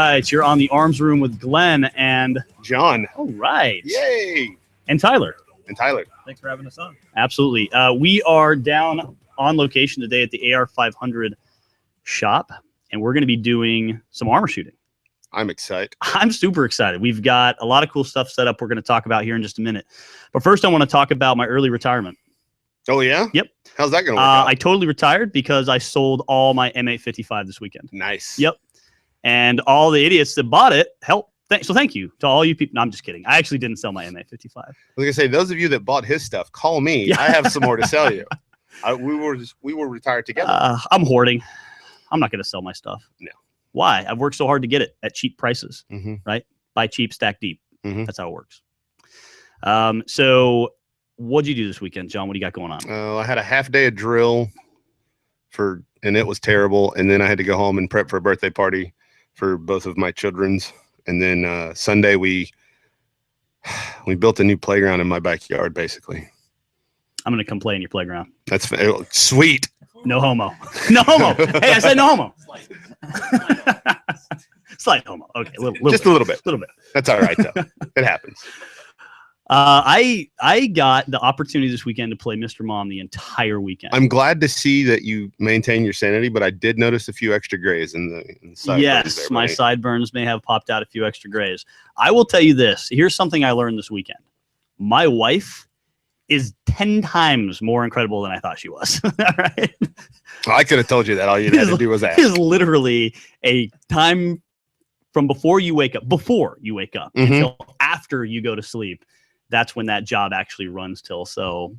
right, you're on the arms room with Glenn and John. All right. Yay. And Tyler. Thanks for having us on. Absolutely. We are down on location today at the AR500 shop, and we're going to be doing some armor shooting. I'm excited. I'm super excited. We've got a lot of cool stuff set up we're going to talk about here in just a minute. But first, I want to talk about my early retirement. Oh, yeah? Yep. How's that going to work out? I totally retired because I sold all my M855 this weekend. Nice. Yep. And all the idiots that bought it helped. So thank you to all you people. No, I'm just kidding. I actually didn't sell my M855. I was going to say, those of you that bought his stuff, call me. Yeah. I have some more to sell you. We were retired together. I'm hoarding. I'm not going to sell my stuff. No. Why? I've worked so hard to get it at cheap prices, right? Buy cheap, stack deep. That's how it works. So what'd you do this weekend, John? What do you got going on? I had a half day of drill and it was terrible. And then I had to go home and prep for a birthday party for both of my children's. And then Sunday we built a new playground in my backyard, basically. I'm going to come play in your playground. That's sweet. No homo. No homo. Hey, I said no homo. Slight homo. Okay, just a little bit. A little bit. That's all right, though. It happens. I got the opportunity this weekend to play Mr. Mom the entire weekend. I'm glad to see that you maintain your sanity, but I did notice a few extra grays in the sideburns. Yes, there, my sideburns may have popped out a few extra grays. I will tell you this. Here's something I learned this weekend. My wife is 10 times more incredible than I thought she was. All right. Well, I could have told you that. All you had to do was ask. It is literally a time from before you wake up until after you go to sleep. That's when that job actually runs till. So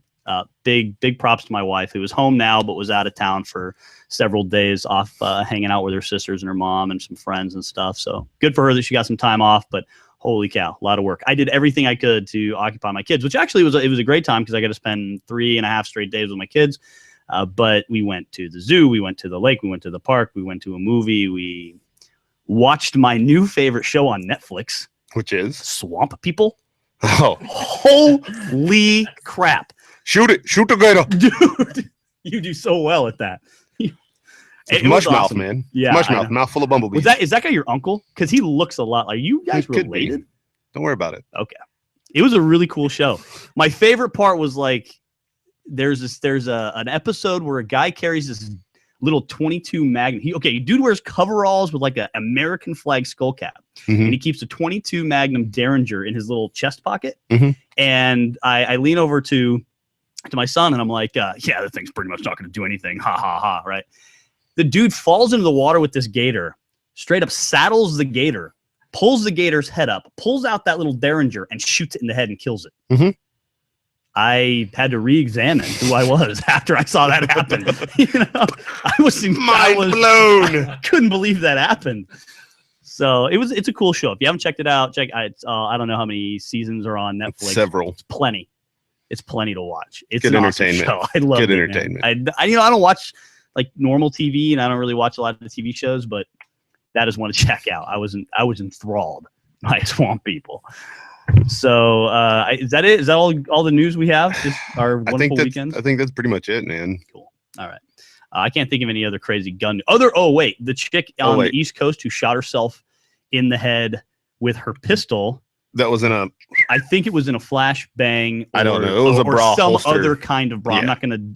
big props to my wife, who is home now, but was out of town for several days off hanging out with her sisters and her mom and some friends and stuff. So good for her that she got some time off, but holy cow, a lot of work. I did everything I could to occupy my kids, which actually was a great time because I got to spend 3.5 straight days with my kids. But we went to the zoo, we went to the lake, we went to the park, we went to a movie, we watched my new favorite show on Netflix, which is Swamp People. Oh, holy crap! Shoot the gator, dude! You do so well at that. It's mush mouth, awesome. Man. Yeah, mush mouth, mouthful of bumblebees. Is that guy your uncle? Because he looks a lot like you guys related. Don't worry about it. Okay, it was a really cool show. My favorite part was like there's an episode where a guy carries this little 22 Magnum. Dude wears coveralls with like an American flag skull cap, and he keeps a 22 Magnum Derringer in his little chest pocket. And I lean over to my son and I'm like, yeah, that thing's pretty much not going to do anything. Ha ha ha. Right. The dude falls into the water with this gator, straight up saddles the gator, pulls the gator's head up, pulls out that little Derringer and shoots it in the head and kills it. I had to re-examine who I was after I saw that happen. I was blown. I couldn't believe that happened. So it's a cool show. If you haven't checked it out, check. I don't know how many seasons are on Netflix. Several. It's plenty. It's plenty to watch. It's good an entertainment. Awesome show. I love good it, entertainment. I don't watch like normal TV, and I don't really watch a lot of the TV shows, but that is one to check out. I was enthralled by Swamp People. So is that it? Is that all the news we have? Just our wonderful weekends? I think that's pretty much it, man. Cool. All right. I can't think of any other crazy gun. The chick on the East Coast who shot herself in the head with her pistol. That was I think it was in a flashbang. I don't know. It was a bra or some holster. Other kind of bra. Yeah.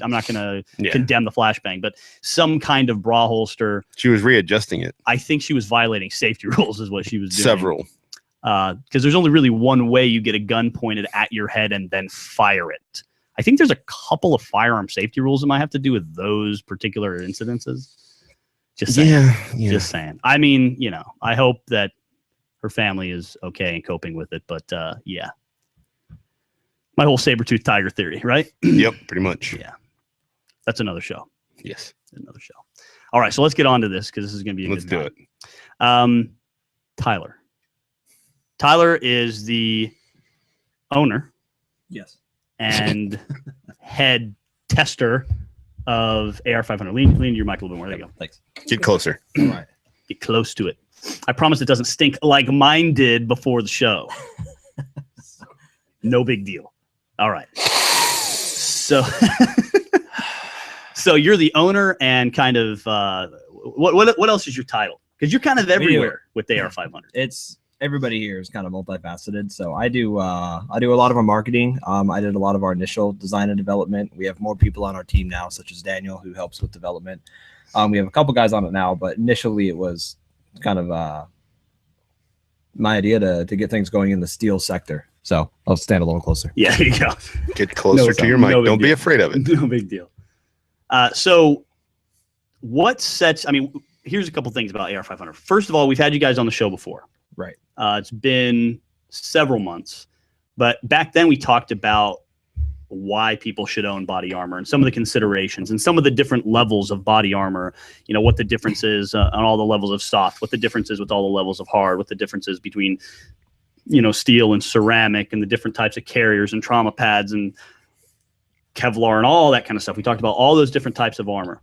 I'm not gonna condemn the flashbang, but some kind of bra holster. She was readjusting it. I think she was violating safety rules, is what she was doing. Several. Because there's only really one way you get a gun pointed at your head and then fire it. I think there's a couple of firearm safety rules that might have to do with those particular incidences. Just saying. Yeah. Just saying. I mean, I hope that her family is okay and coping with it, but yeah. My whole saber-toothed tiger theory, right? Yep, pretty much. Yeah. That's another show. Yes. Another show. All right, so let's get on to this because this is going to be a good time. Let's do it. Tyler. Tyler is the owner. Yes. And head tester of AR500. Lean your mic a little bit more. There you go. Thanks. Get closer. All right. Get close to it. I promise it doesn't stink like mine did before the show. No big deal. All right. So, so you're the owner and kind of what else is your title? Because you're kind of everywhere with the AR500. It's everybody here is kind of multifaceted. So I do a lot of our marketing. I did a lot of our initial design and development. We have more people on our team now, such as Daniel, who helps with development. We have a couple guys on it now, but initially it was kind of my idea to get things going in the steel sector. So I'll stand a little closer. Yeah, there you go. Get closer to your mic. No big Don't be deal. afraid of it. No big deal. So what sets, I mean, here's a couple things about AR500. First of all, we've had you guys on the show before. Right. It's been several months, but back then we talked about why people should own body armor and some of the considerations and some of the different levels of body armor, you know, what the difference is on all the levels of soft, what the difference is with all the levels of hard, what the difference is between, you know, steel and ceramic and the different types of carriers and trauma pads and Kevlar and all that kind of stuff. We talked about all those different types of armor.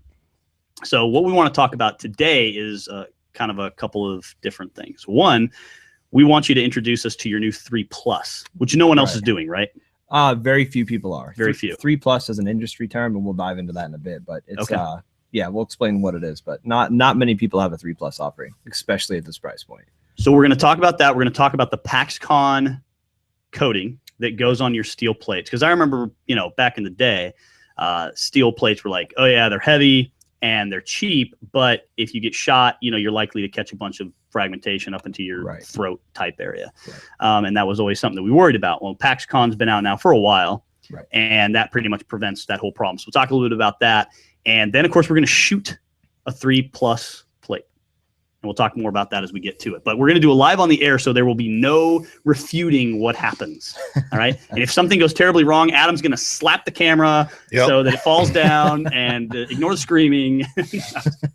So what we want to talk about today is kind of a couple of different things. One, we want you to introduce us to your new 3+, which no one else is doing, right? Very few people are. Very few. 3+ is an industry term, and we'll dive into that in a bit. But it's Okay. Yeah, we'll explain what it is. But not many people have a 3+ offering, especially at this price point. So we're going to talk about that. We're going to talk about the Paxcon coating that goes on your steel plates. Because I remember, you know, back in the day, steel plates were like, oh yeah, they're heavy and they're cheap, but if you get shot, you know, you're likely to catch a bunch of fragmentation up into your throat type area. Right. And that was always something that we worried about. Well, Paxcon's been out now for a while, right, and that pretty much prevents that whole problem. So we'll talk a little bit about that. And then, of course, we're going to shoot a 3+ plate. And we'll talk more about that as we get to it. But we're going to do a live on the air, so there will be no refuting what happens. All right. And if something goes terribly wrong, Adam's going to slap the camera so that it falls down and ignore the screaming.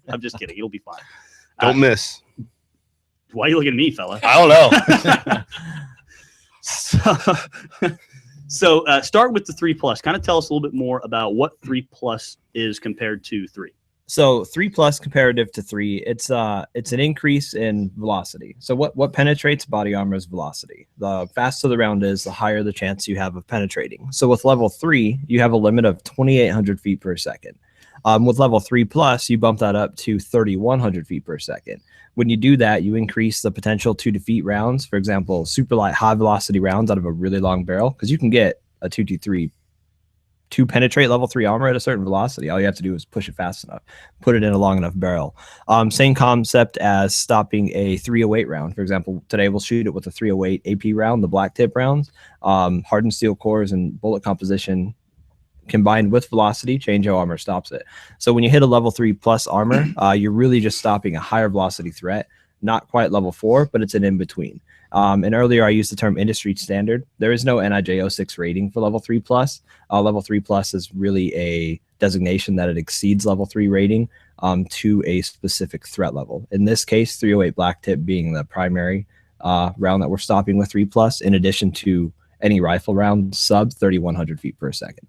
I'm just kidding. It'll be fine. Don't miss. Why are you looking at me, fella? I don't know. So start with the 3+. Kind of tell us a little bit more about what 3+ is compared to 3. So 3+ comparative to 3, it's an increase in velocity. So what penetrates body armor is velocity. The faster the round is, the higher the chance you have of penetrating. So with level 3, you have a limit of 2,800 feet per second. With level 3+, you bump that up to 3,100 feet per second. When you do that, you increase the potential to defeat rounds. For example, super light, high velocity rounds out of a really long barrel, because you can get a 223 to penetrate level 3 armor at a certain velocity. All you have to do is push it fast enough, put it in a long enough barrel. Same concept as stopping a 308 round. For example, today we'll shoot it with a 308 AP round, the black tip rounds. Hardened steel cores and bullet composition combined with velocity change how armor stops it. So when you hit a level 3+ armor, you're really just stopping a higher velocity threat. Not quite level 4, but it's an in-between. And earlier I used the term industry standard. There is no NIJ 06 rating for level 3+. Level 3+ is really a designation that it exceeds level 3 rating to a specific threat level. In this case, 308 black tip being the primary round that we're stopping with 3+, in addition to any rifle round sub 3,100 feet per second.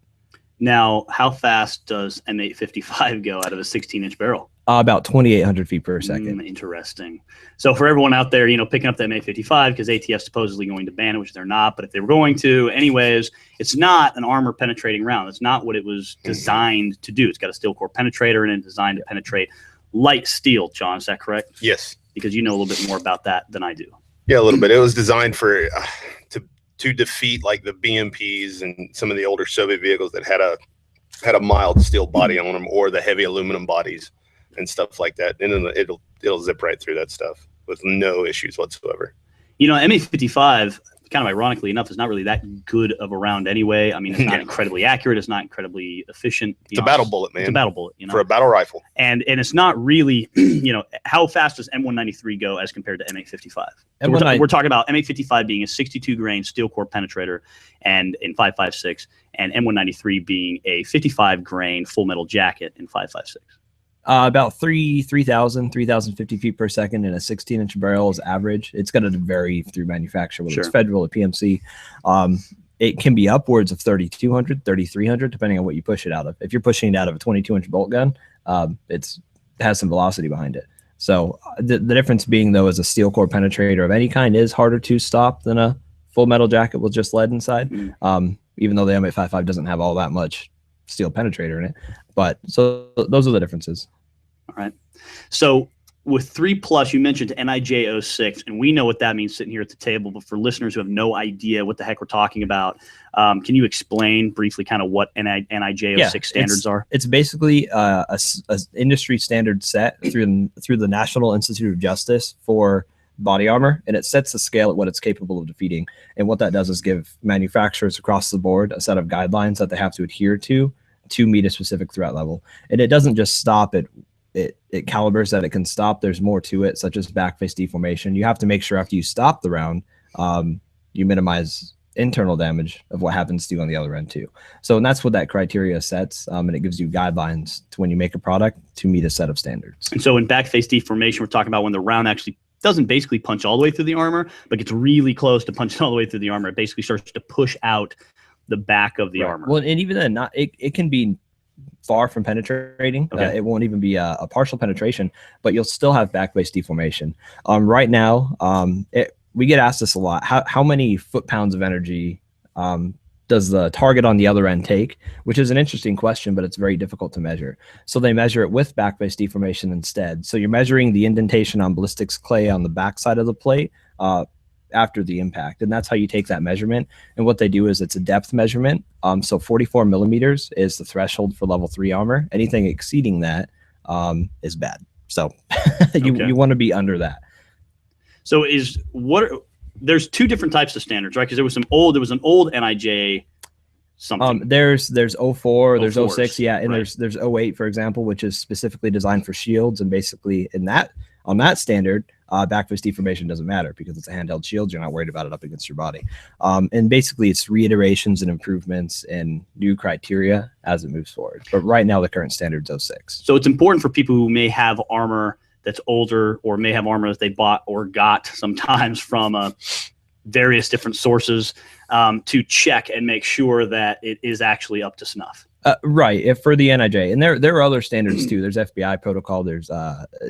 Now, how fast does M855 go out of a 16-inch barrel? About 2,800 feet per second. Interesting. So for everyone out there, you know, picking up the M855 because ATF's supposedly going to ban it, which they're not, but if they were going to anyways, it's not an armor penetrating round. It's not what it was designed to do. It's got a steel core penetrator and it's designed to penetrate light steel. John, is that correct? Yes. Because you know a little bit more about that than I do. Yeah, a little bit. It was designed for to defeat like the BMPs and some of the older Soviet vehicles that had a mild steel body on them, or the heavy aluminum bodies and stuff like that. And then it'll zip right through that stuff with no issues whatsoever. You know, M855, kind of ironically enough, is not really that good of a round anyway. I mean, it's not incredibly accurate. It's not incredibly efficient. It's a battle bullet, man. It's a battle bullet, you know, for a battle rifle. And it's not really, you know, how fast does M193 go as compared to M855? So we're talking about M855 being a 62 grain steel core penetrator and in 5.56, and M193 being a 55 grain full metal jacket in 5.56. About 3,050 feet per second in a 16-inch barrel is average. It's going to vary through manufacturer, whether it's federal or PMC. It can be upwards of 3,200, 3,300, depending on what you push it out of. If you're pushing it out of a 22-inch bolt gun, it has some velocity behind it. So the difference being, though, is a steel core penetrator of any kind is harder to stop than a full metal jacket with just lead inside, even though the M855 doesn't have all that much steel penetrator in it. But so those are the differences. All right. So with 3+, you mentioned NIJ 06, and we know what that means sitting here at the table. But for listeners who have no idea what the heck we're talking about, can you explain briefly kind of what NIJ 06 standards are? It's basically a industry standard set through the National Institute of Justice for body armor, and it sets the scale at what it's capable of defeating. And what that does is give manufacturers across the board a set of guidelines that they have to adhere to meet a specific threat level. And it doesn't just stop at it calibers that it can stop. There's more to it, such as back face deformation. You have to make sure after you stop the round, you minimize internal damage of what happens to you on the other end too. So, and that's what that criteria sets, and it gives you guidelines to when you make a product to meet a set of standards. And so in back face deformation, we're talking about when the round actually doesn't basically punch all the way through the armor, but gets really close to punching all the way through the armor. It basically starts to push out the back of the armor. Well, and even then, it can be far from penetrating. Okay. It won't even be a partial penetration, but you'll still have back face deformation. Right now, we get asked this a lot. How many foot-pounds of energy does the target on the other end take? Which is an interesting question, but it's very difficult to measure. So they measure it with back face deformation instead. So you're measuring the indentation on ballistics clay on the back side of the plate after the impact, and that's how you take that measurement. And what they do is it's a depth measurement. So 44 millimeters is the threshold for level 3 armor. Anything exceeding that is bad. So you want to be under that. So there's two different types of standards, right? Because there was an old NIJ something. There's 04, there's 04s, 06, yeah, and right. there's 08, for example, which is specifically designed for shields. And basically on that standard, back face deformation doesn't matter because it's a handheld shield. You're not worried about it up against your body. And basically it's reiterations and improvements and new criteria as it moves forward. But right now the current standard's 06. So it's important for people who may have armor that's older or may have armor that they bought or got sometimes from various different sources to check and make sure that it is actually up to snuff. Right, for the NIJ. And there are other standards too. There's FBI protocol, there's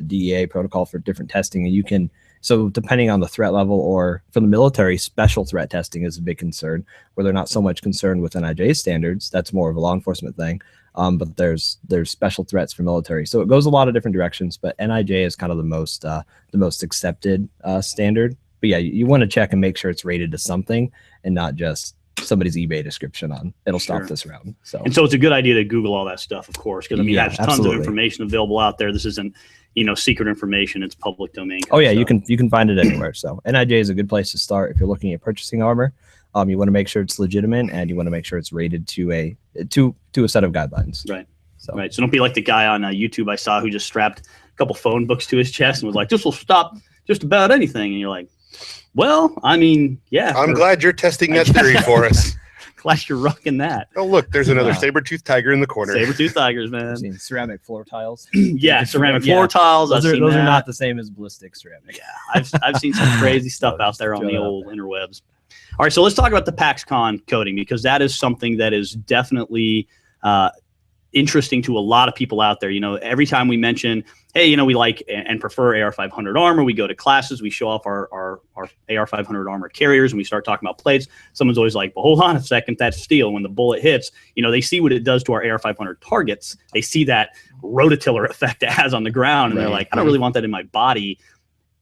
DEA protocol for different testing. And you can, so depending on the threat level, or for the military, special threat testing is a big concern, where they're not so much concerned with NIJ standards. That's more of a law enforcement thing. But there's special threats for military. So it goes a lot of different directions, but NIJ is kind of the most accepted standard. But yeah, you want to check and make sure it's rated to something and not just somebody's eBay description on it'll stop this round. So it's a good idea to Google all that stuff, of course, because I mean, there's tons absolutely. of information available out there. This isn't secret information. It's public domain. Oh yeah, you can find it anywhere. So NIJ is a good place to start if you're looking at purchasing armor. You want to make sure it's legitimate, and you want to make sure it's rated to a set of guidelines. Right. So don't be like the guy on YouTube I saw who just strapped a couple phone books to his chest and was like, "This will stop just about anything." And you're like, "Well, I mean, yeah." I'm glad you're testing that theory for us. Glad you're rocking that. Oh, look, there's another saber-toothed tiger in the corner. Saber-toothed tigers, man. I've seen ceramic floor tiles. Yeah, ceramic floor tiles. Those are not the same as ballistic ceramic. Yeah, I've seen some crazy stuff out there on the old interwebs. All right, so let's talk about the Paxcon coating, because that is something that is definitely interesting to a lot of people out there. Every time we mention, hey, we like and prefer AR500 Armor, we go to classes, we show off our AR500 Armor carriers, and we start talking about plates. Someone's always like, well, hold on a second, that's steel. When the bullet hits, they see what it does to our AR500 targets. They see that rototiller effect it has on the ground, and they're like, I don't really want that in my body.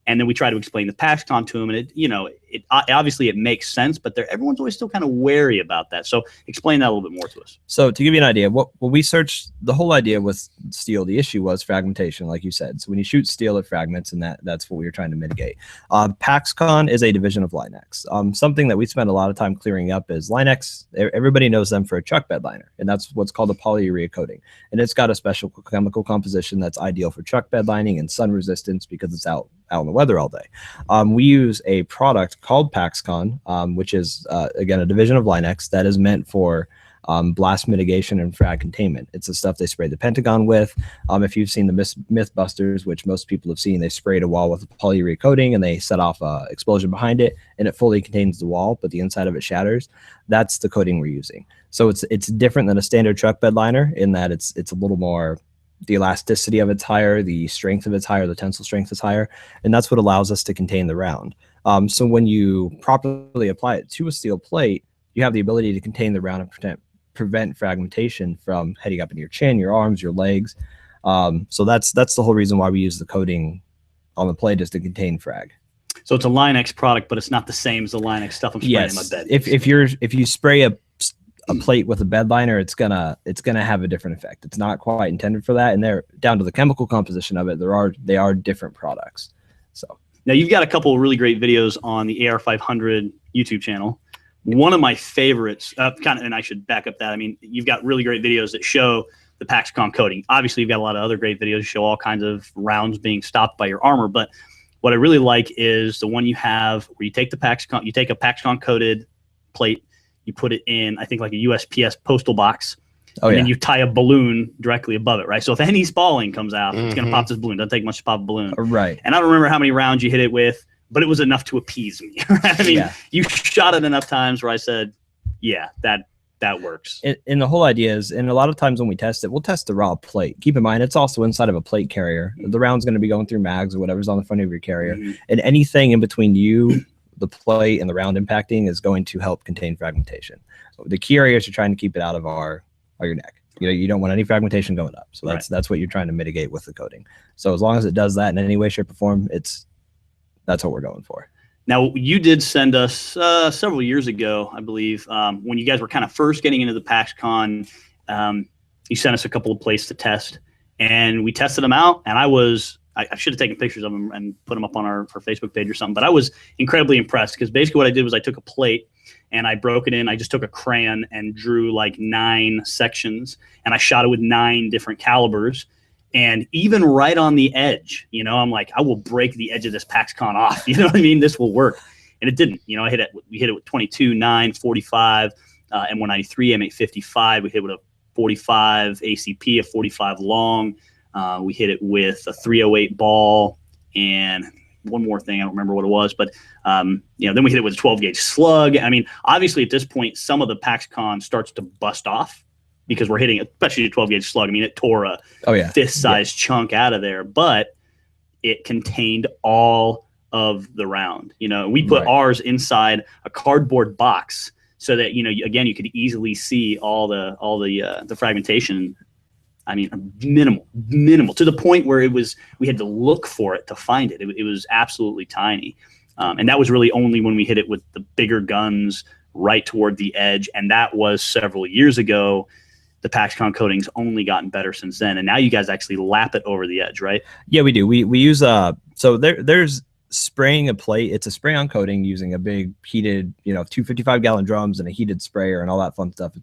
And then we try to explain the Paxcon to them, and it obviously it makes sense, but everyone's always still kind of wary about that. So explain that a little bit more to us. So to give you an idea, what we searched, the whole idea with steel, the issue was fragmentation, like you said. So when you shoot steel, it fragments, and that's what we were trying to mitigate. Paxcon is a division of Linex. Something that we spend a lot of time clearing up is Linex. Everybody knows them for a chuck bed liner, and that's what's called a polyurea coating. And it's got a special chemical composition that's ideal for chuck bed lining and sun resistance because it's out in the weather all day. We use a product called Paxcon, which is, again, a division of Linex that is meant for blast mitigation and frag containment. It's the stuff they sprayed the Pentagon with. If you've seen the Mythbusters, which most people have seen, they sprayed a wall with a polyurea coating and they set off an explosion behind it, and it fully contains the wall, but the inside of it shatters. That's the coating we're using. So it's different than a standard truck bed liner in that it's a little more, the elasticity of it's higher, the strength of it's higher, the tensile strength is higher, and that's what allows us to contain the round. So when you properly apply it to a steel plate, you have the ability to contain the round and prevent fragmentation from heading up into your chin, your arms, your legs. So that's the whole reason why we use the coating on the plate is to contain frag. So it's a Line X product, but it's not the same as the Line X stuff I'm spraying in my bed. If you spray a plate with a bed liner, it's gonna have a different effect. It's not quite intended for that, and they're down to the chemical composition of it. They are different products. So now you've got a couple of really great videos on the AR500 YouTube channel. One of my favorites, and I should back up that. I mean, you've got really great videos that show the Paxcon coating. Obviously, you've got a lot of other great videos that show all kinds of rounds being stopped by your armor. But what I really like is the one you have where you take a Paxcon coated plate, you put it in, I think, like a USPS postal box, and then you tie a balloon directly above it, right? So if any spalling comes out, it's going to pop this balloon. Doesn't take much to pop a balloon. Right. And I don't remember how many rounds you hit it with, but it was enough to appease me. I mean, you shot it enough times where I said, yeah, that works. And the whole idea is, and a lot of times when we test it, we'll test the raw plate. Keep in mind, it's also inside of a plate carrier. The round's going to be going through mags or whatever's on the front of your carrier. And anything in between you, the plate, and the round impacting is going to help contain fragmentation. So the key areas you're trying to keep it out of are your neck. You don't want any fragmentation going up. So that's what you're trying to mitigate with the coating. So as long as it does that in any way, shape, or form, that's what we're going for. Now, you did send us several years ago, I believe, when you guys were kind of first getting into the Paxcon, you sent us a couple of plates to test, and we tested them out, and I should have taken pictures of them and put them up on our Facebook page or something, but I was incredibly impressed because basically what I did was I took a plate and I broke it in. I just took a crayon and drew like 9 sections, and I shot it with 9 different calibers. And even right on the edge, I'm like, I will break the edge of this Paxcon off. You know what I mean? This will work. And it didn't. We hit it with 22, 9, 45, M193, M8 55. We hit it with a 45 ACP, a 45 long. We hit it with a 308 ball and one more thing. I don't remember what it was, but then we hit it with a 12 gauge slug. I mean, obviously at this point, some of the Paxcon starts to bust off because we're hitting, especially a 12 gauge slug. I mean, it tore a fist size chunk out of there, but it contained all of the round. We put ours inside a cardboard box so that, again, you could easily see all the fragmentation. I mean, minimal to the point where we had to look for it to find it. It was absolutely tiny. And that was really only when we hit it with the bigger guns right toward the edge. And that was several years ago. The Paxcon coating's only gotten better since then. And now you guys actually lap it over the edge, right? Yeah, we do. We use, so there's spraying a plate. It's a spray on coating using a big heated, 255-gallon drums and a heated sprayer and all that fun stuff.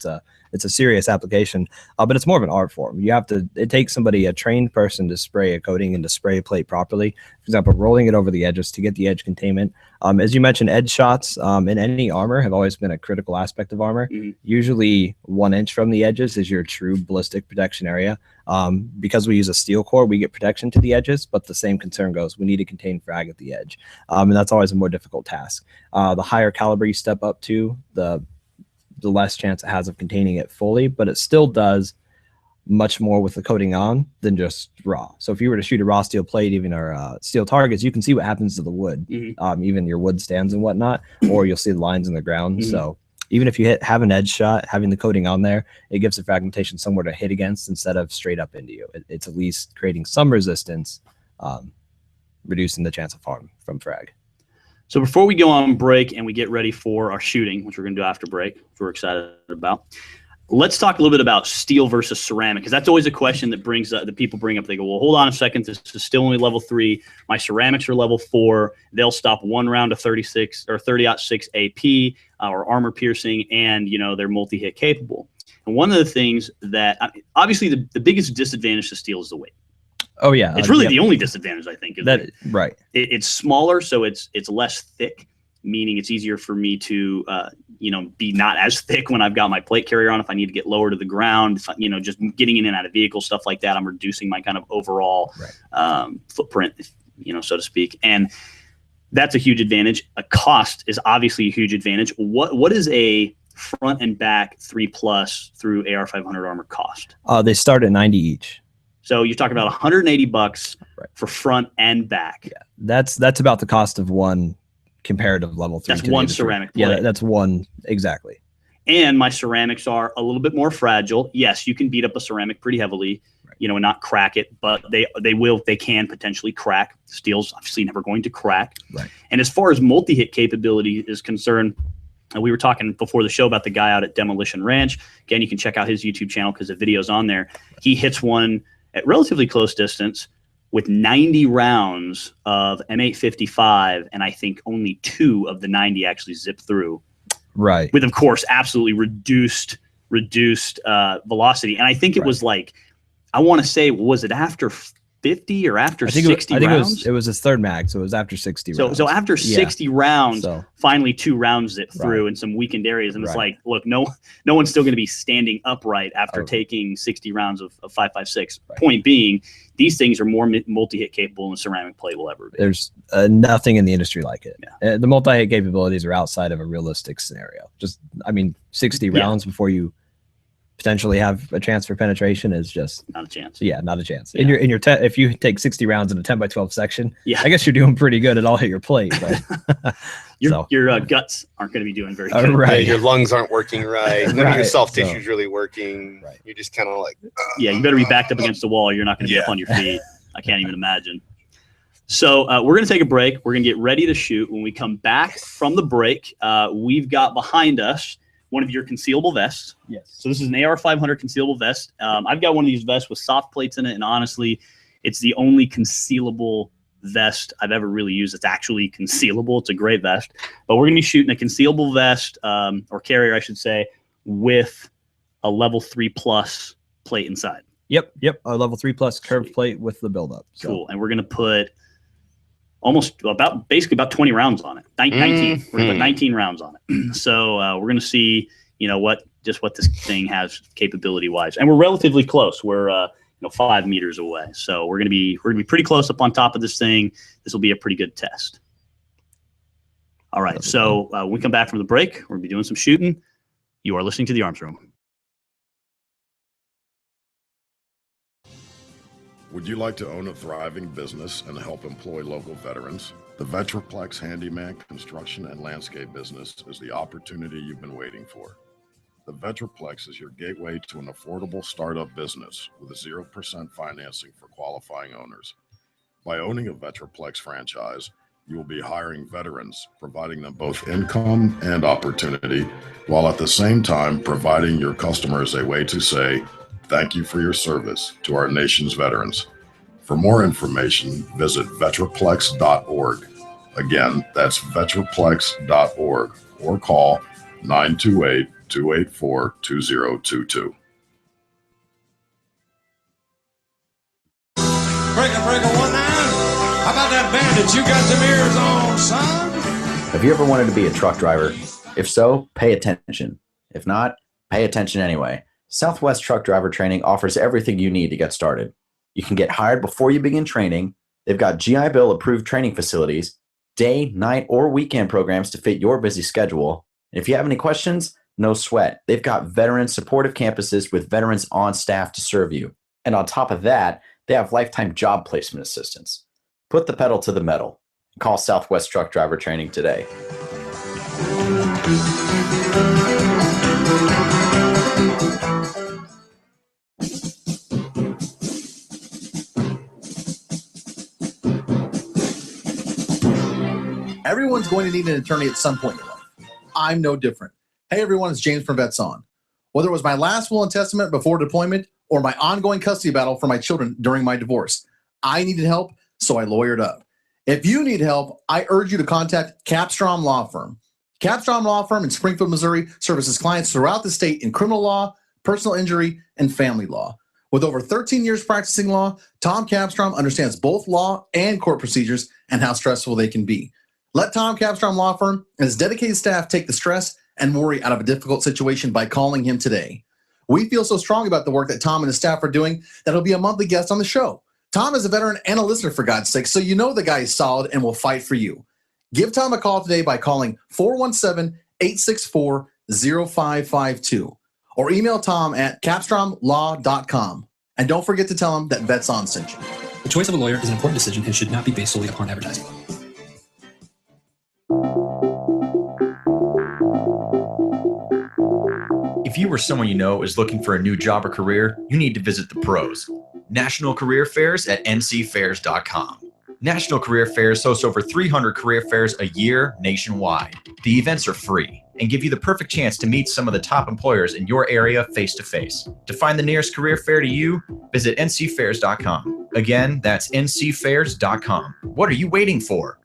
It's a serious application, but it's more of an art form. It takes a trained person to spray a coating and to spray a plate properly. For example, rolling it over the edges to get the edge containment. As you mentioned, edge shots in any armor have always been a critical aspect of armor. Usually 1 inch from the edges is your true ballistic protection area. Because we use a steel core, we get protection to the edges, but the same concern goes, we need to contain frag at the edge. And that's always a more difficult task. The higher caliber you step up to, the less chance it has of containing it fully, but it still does much more with the coating on than just raw. So if you were to shoot a raw steel plate, even our steel targets, you can see what happens to the wood, even your wood stands and whatnot, or you'll see the lines in the ground. So even if you have an edge shot, having the coating on there, it gives the fragmentation somewhere to hit against instead of straight up into you. It's at least creating some resistance, reducing the chance of harm from frag. So before we go on break and we get ready for our shooting, which we're going to do after break, which we're excited about, let's talk a little bit about steel versus ceramic, because that's always a question that the people bring up. They go, well, hold on a second. This is still only level 3. My ceramics are level 4. They'll stop 1 round of 36 or 30-06 AP or armor piercing, and they're multi-hit capable. And one of the things that obviously the biggest disadvantage to steel is the weight. Oh yeah, it's really the only disadvantage, I think. Right. It's smaller, so it's less thick, meaning it's easier for me to be not as thick when I've got my plate carrier on. If I need to get lower to the ground, just getting in and out of vehicles, stuff like that, I'm reducing my kind of overall footprint, so to speak. And that's a huge advantage. A cost is obviously a huge advantage. What is a front and back 3+ through AR500 Armor cost? They start at $90 each. So you're talking about $180 for front and back. Yeah, that's about the cost of one comparative level 3. That's one ceramic plate. Yeah, that's one, exactly. And my ceramics are a little bit more fragile. Yes, you can beat up a ceramic pretty heavily. you know, and not crack it, but they can potentially crack. Steel's obviously never going to crack. Right. And as far as multi-hit capability is concerned, we were talking before the show about the guy out at Demolition Ranch. Again, you can check out his YouTube channel because the video's on there. He hits one at relatively close distance with 90 rounds of M855, and I think only 2 of the 90 actually zip through. Right. With, of course, absolutely reduced velocity. And I think it was like, I want to say, was it after 50 or after 60 rounds? It was his third mag, so it was after 60 rounds. So after 60 rounds, finally 2 rounds zip through in some weakened areas. And it's like, look, no one's still going to be standing upright after taking 60 rounds of 5.56. Point being, these things are more multi-hit capable than ceramic plate will ever be. There's nothing in the industry like it. The multi-hit capabilities are outside of a realistic scenario. 60 rounds before you potentially have a chance for penetration is just not a chance. Yeah, not a chance. In your if you take 60 rounds in a 10x12 section, I guess you're doing pretty good at all hit your plate. But your guts aren't going to be doing very good. Right. Yeah, your lungs aren't working right. None of your soft tissue's really working. Right. You're just kind of like, yeah, you better be backed up against the wall. You're not going to be up on your feet. I can't even imagine. So we're going to take a break. We're going to get ready to shoot. When we come back from the break, we've got behind us one of your concealable vests. Yes. So this is an AR500 concealable vest. I've got one of these vests with soft plates in it, and honestly, it's the only concealable vest I've ever really used. It's actually concealable. It's a great vest. But we're going to be shooting a concealable vest, or carrier, I should say, with a level 3+ plate inside. Yep. A level 3+ curved plate with the buildup. So. Cool. And we're going to put basically about 20 rounds on it. 19. We're gonna put 19 rounds on it. So we're gonna see, what this thing has capability wise, and we're relatively close. We're 5 meters away, so we're gonna be pretty close up on top of this thing. This will be a pretty good test. All right. So when we come back from the break, we're gonna be doing some shooting. You are listening to the Arms Room. Would you like to own a thriving business and help employ local veterans? The Vetraplex Handyman Construction and Landscape business is the opportunity you've been waiting for. The Vetraplex is your gateway to an affordable startup business with 0% financing for qualifying owners. By owning a Vetraplex franchise, you will be hiring veterans, providing them both income and opportunity, while at the same time providing your customers a way to say, thank you for your service to our nation's veterans. For more information, visit vetraplex.org. Again, that's vetraplex.org, or call 928-284-2022. Breaker 19. How about that bandit? You got them ears on, son? Have you ever wanted to be a truck driver? If so, pay attention. If not, pay attention anyway. Southwest Truck Driver Training offers everything you need to get started. You can get hired before you begin training. They've got GI Bill approved training facilities, day, night, or weekend programs to fit your busy schedule. And if you have any questions, no sweat. They've got veteran supportive campuses with veterans on staff to serve you. And on top of that, they have lifetime job placement assistance. Put the pedal to the metal. Call Southwest Truck Driver Training today. Everyone's going to need an attorney at some point in life. I'm no different. Hey everyone, it's James from Vets On. Whether it was my last will and testament before deployment or my ongoing custody battle for my children during my divorce, I needed help, so I lawyered up. If you need help, I urge you to contact Capstrom Law Firm. Capstrom Law Firm in Springfield, Missouri services clients throughout the state in criminal law, personal injury, and family law. With over 13 years practicing law, Tom Capstrom understands both law and court procedures and how stressful they can be. Let Tom Capstrom Law Firm and his dedicated staff take the stress and worry out of a difficult situation by calling him today. We feel so strong about the work that Tom and his staff are doing that he'll be a monthly guest on the show. Tom is a veteran and a listener, for God's sake, so you know the guy is solid and will fight for you. Give Tom a call today by calling 417-864-0552 or email Tom at capstromlaw.com. And don't forget to tell him that Vets On sent you. The choice of a lawyer is an important decision and should not be based solely upon advertising. If you or someone you know is looking for a new job or career, you need to visit the pros. National Career Fairs at ncfairs.com. National Career Fairs hosts over 300 career fairs a year nationwide. The events are free and give you the perfect chance to meet some of the top employers in your area face-to-face. To find the nearest career fair to you, visit ncfairs.com. Again, that's ncfairs.com. What are you waiting for?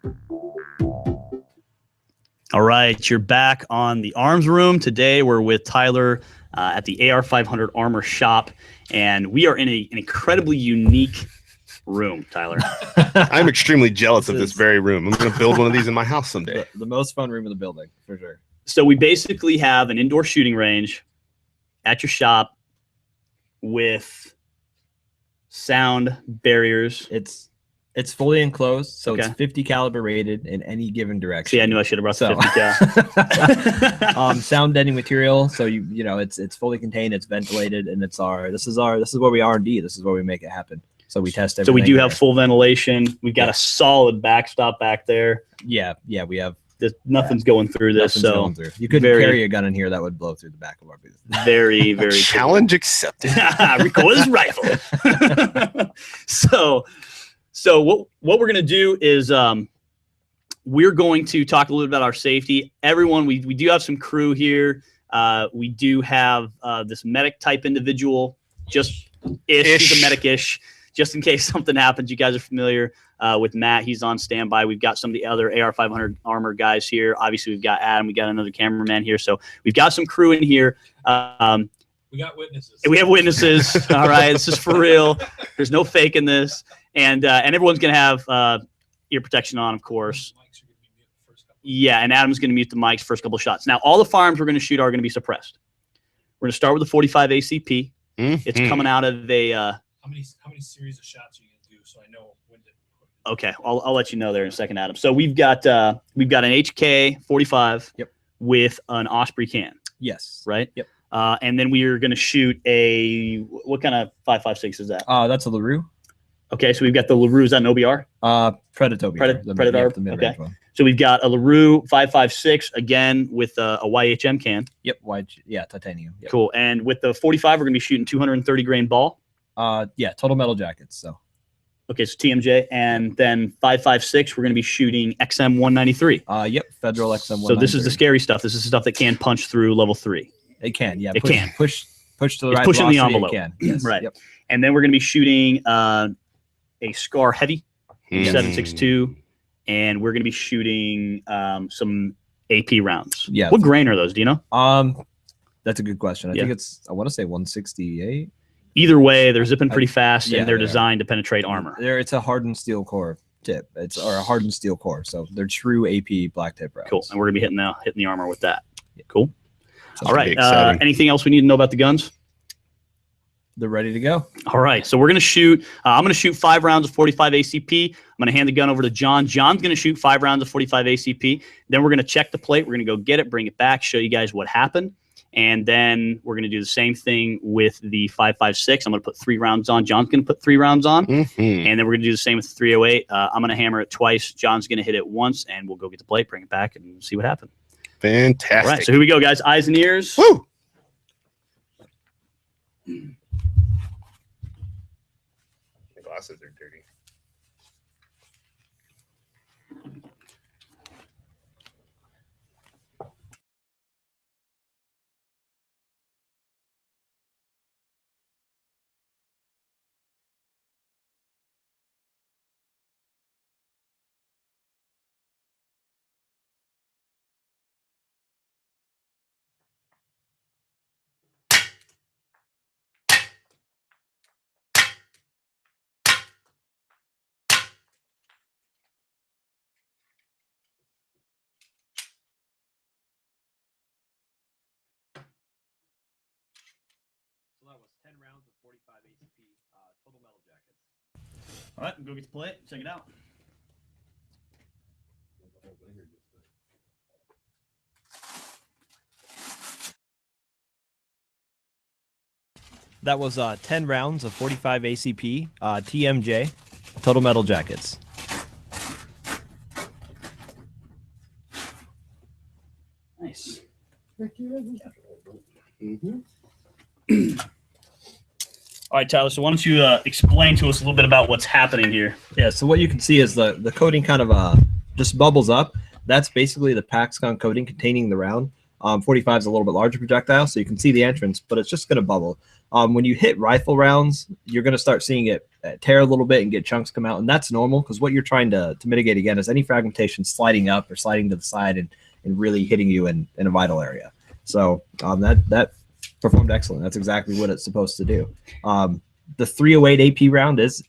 All right, you're back on the Arms Room. Today we're with Tyler at the AR500 Armor shop, and we are in an incredibly unique room, Tyler. I'm extremely jealous of this very room. I'm going to build one of these in my house someday. The most fun room in the building, for sure. So we basically have an indoor shooting range at your shop with sound barriers. It's fully enclosed, so Okay. it's 50 caliber rated in any given direction. See, I knew I should have brought the 50 cal. Sound deadening material, so you know it's fully contained, it's ventilated, and this is where we R&D. This is where we make it happen. So we test everything. So we do have there. full ventilation. We've got a solid backstop back there. Yeah, we have. Nothing's going through this. Nothing's So going through. You couldn't carry a gun in here that would blow through the back of our booth. very, very challenge accepted. Recoil his rifle. So what we're gonna do is we're going to talk a little bit about our safety. Everyone, we do have some crew here. We do have this medic type individual, just ish. He's a medic-ish, just in case something happens. You guys are familiar with Matt. He's on standby. We've got some of the other AR500 Armor guys here. Obviously, we've got Adam. We got another cameraman here. So we've got some crew in here. We got witnesses. We have witnesses. All right, this is for real. There's no faking this, and everyone's gonna have ear protection on, of course. Yeah, and Adam's gonna mute the mics first couple of shots. Now, all the firearms we're gonna shoot are gonna be suppressed. We're gonna start with the 45 ACP. It's coming out of a. How many series of shots are you gonna do? So I know when to. Okay, I'll let you know there in a second, Adam. So we've got an HK 45. Yep. With an Osprey can. Yes. Right. Yep. And then we are going to shoot what kind of 5.56 is that? That's a LaRue. Okay, so we've got the LaRue. Is that an OBR? Predator. Predator. Okay. So we've got a LaRue 5.56 again with a YHM can. Yep. Titanium. Yep. Cool. And with the 45, we're going to be shooting 230 grain ball. Total metal jackets. So. Okay, so TMJ, and then 5.56, we're going to be shooting XM 193. Yep, Federal XM 193. So this is the scary stuff. This is the stuff that can punch through level 3. It can, yeah. It can push to the it's right. Pushing the velocity, envelope. It can. Yes. Right. Yep. And then we're going to be shooting a Scar Heavy 7.62, and we're going to be shooting some AP rounds. Yeah. What grain are those? Do you know? That's a good question. I think I want to say 168. Either way, they're zipping pretty fast, and they're designed to penetrate armor. It's a hardened steel core tip. Or a hardened steel core, so they're true AP black tip rounds. Cool, and we're gonna be hitting the armor with that. Cool. Sounds all right. Anything else we need to know about the guns? They're ready to go. All right. So we're gonna shoot. I'm gonna shoot 5 rounds of 45 ACP. I'm gonna hand the gun over to John. John's gonna shoot 5 rounds of 45 ACP. Then we're gonna check the plate. We're gonna go get it, bring it back, show you guys what happened. And then we're going to do the same thing with the 5.56. I'm going to put 3 rounds on. John's going to put 3 rounds on. And then we're going to do the same with the 308. I'm going to hammer it twice. John's going to hit it once, and we'll go get the plate, bring it back, and see what happened. Fantastic. All right, so here we go, guys. Eyes and ears. Woo! My glasses are dirty. So that was 10 rounds of 45 ACP total metal jackets. All right, go get the plate. Check it out. That was 10 rounds of 45 ACP TMJ total metal jackets. Nice. All right, Tyler. So why don't you explain to us a little bit about what's happening here? Yeah. So what you can see is the coating kind of just bubbles up. That's basically the Paxcon coating containing the round. 45 is a little bit larger projectile, so you can see the entrance, but it's just going to bubble. When you hit rifle rounds, you're going to start seeing it tear a little bit and get chunks come out, and that's normal because what you're trying to mitigate again is any fragmentation sliding up or sliding to the side and really hitting you in a vital area. So that performed excellent. That's exactly what it's supposed to do. The 308 AP round is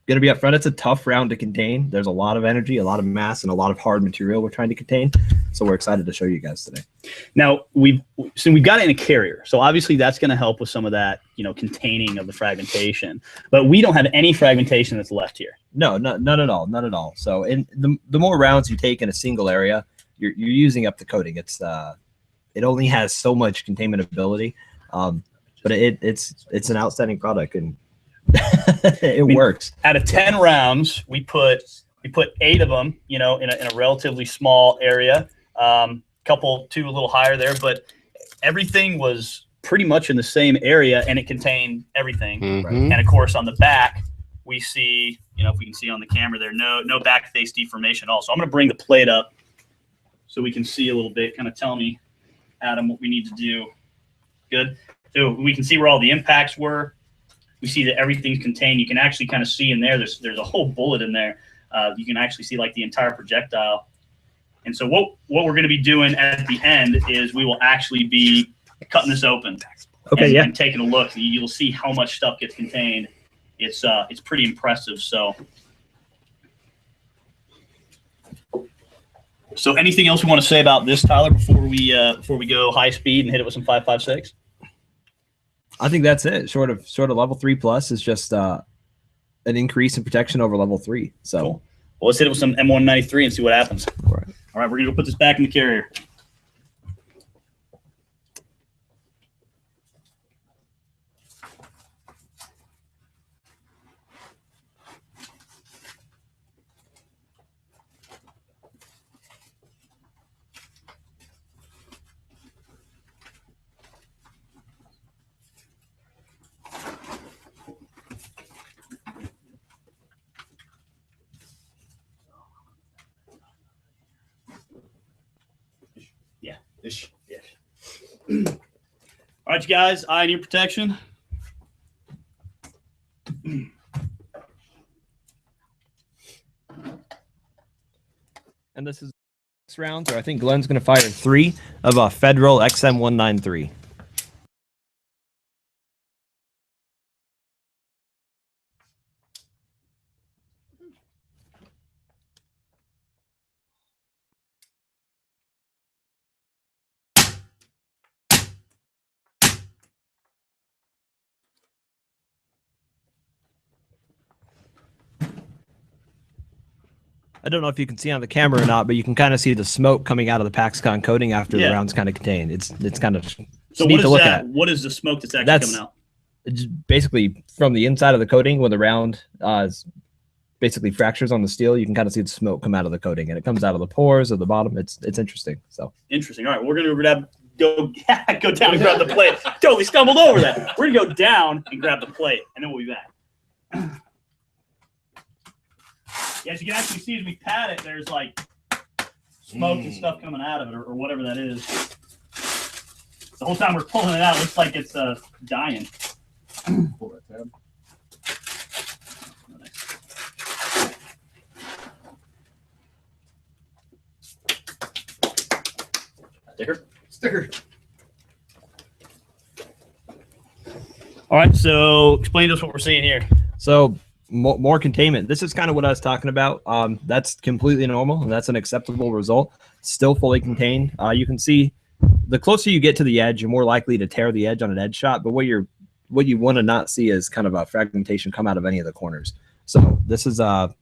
going to be up front. It's a tough round to contain. There's a lot of energy, a lot of mass, and a lot of hard material we're trying to contain. So we're excited to show you guys today. Now we've got it in a carrier, so obviously that's going to help with some of that, containing of the fragmentation. But we don't have any fragmentation that's left here. No, none at all, none at all. So in the more rounds you take in a single area, you're using up the coating. It's it only has so much containment ability, but it's an outstanding product and it works. Out of 10 rounds, we put 8 of them, in a relatively small area. Two a little higher there, but everything was pretty much in the same area, and it contained everything. Mhm. And of course, on the back, we see, if we can see on the camera there, no back face deformation. Also, I'm going to bring the plate up so we can see a little bit. Kind of tell me, Adam, what we need to do. Good. So we can see where all the impacts were. We see that everything's contained. You can actually kind of see in there, there's a whole bullet in there. You can actually see like the entire projectile. And so what we're going to be doing at the end is we will actually be cutting this open. Okay, and taking a look. You'll see how much stuff gets contained. It's pretty impressive. So anything else we want to say about this, Tyler, before we go high speed and hit it with some 5.56? I think that's it. Short of level 3+ is just an increase in protection over level 3. So cool. Well, let's hit it with some M193 and see what happens. All right. All right, we're gonna go put this back in the carrier. All right, you guys, eye and ear protection. And this is rounds, or I think Glenn's going to fire 3 of a Federal XM193. I don't know if you can see on the camera or not, but you can kind of see the smoke coming out of the Paxcon coating after the round's kind of contained. It's kind of neat to look at. What is the smoke that's actually coming out? It's basically from the inside of the coating when the round is basically fractures on the steel. You can kind of see the smoke come out of the coating, and it comes out of the pores of the bottom. It's interesting. So interesting. All right, we're gonna go down and grab the plate. Totally stumbled over that. We're gonna go down and grab the plate, and then we'll be back. Yeah, as you can actually see as we pat it, there's like smoke and stuff coming out of it, or whatever that is. The whole time we're pulling it out, it looks like it's dying. Pull that tab. Sticker. All right, so explain to us what we're seeing here. So more containment. This is kind of what I was talking about. That's completely normal, and that's an acceptable result. Still fully contained. You can see the closer you get to the edge, you're more likely to tear the edge on an edge shot. But what you want to not see is kind of a fragmentation come out of any of the corners. So this is a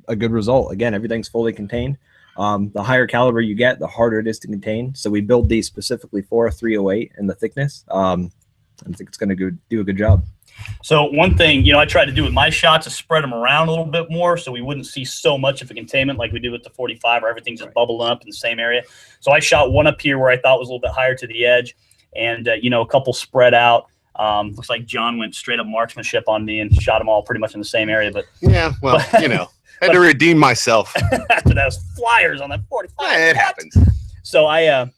good result. Again, everything's fully contained. The higher caliber you get, the harder it is to contain. So we build these specifically for a 308 and the thickness. I think it's going to do a good job. So one thing, I tried to do with my shots is spread them around a little bit more so we wouldn't see so much of a containment like we do with the 45 where everything's just bubbling up in the same area. So I shot one up here where I thought was a little bit higher to the edge and, a couple spread out. Looks like John went straight up marksmanship on me and shot them all pretty much in the same area. But yeah, well, you know, I had to redeem myself. after those flyers on that 45, Yeah, it happens. So I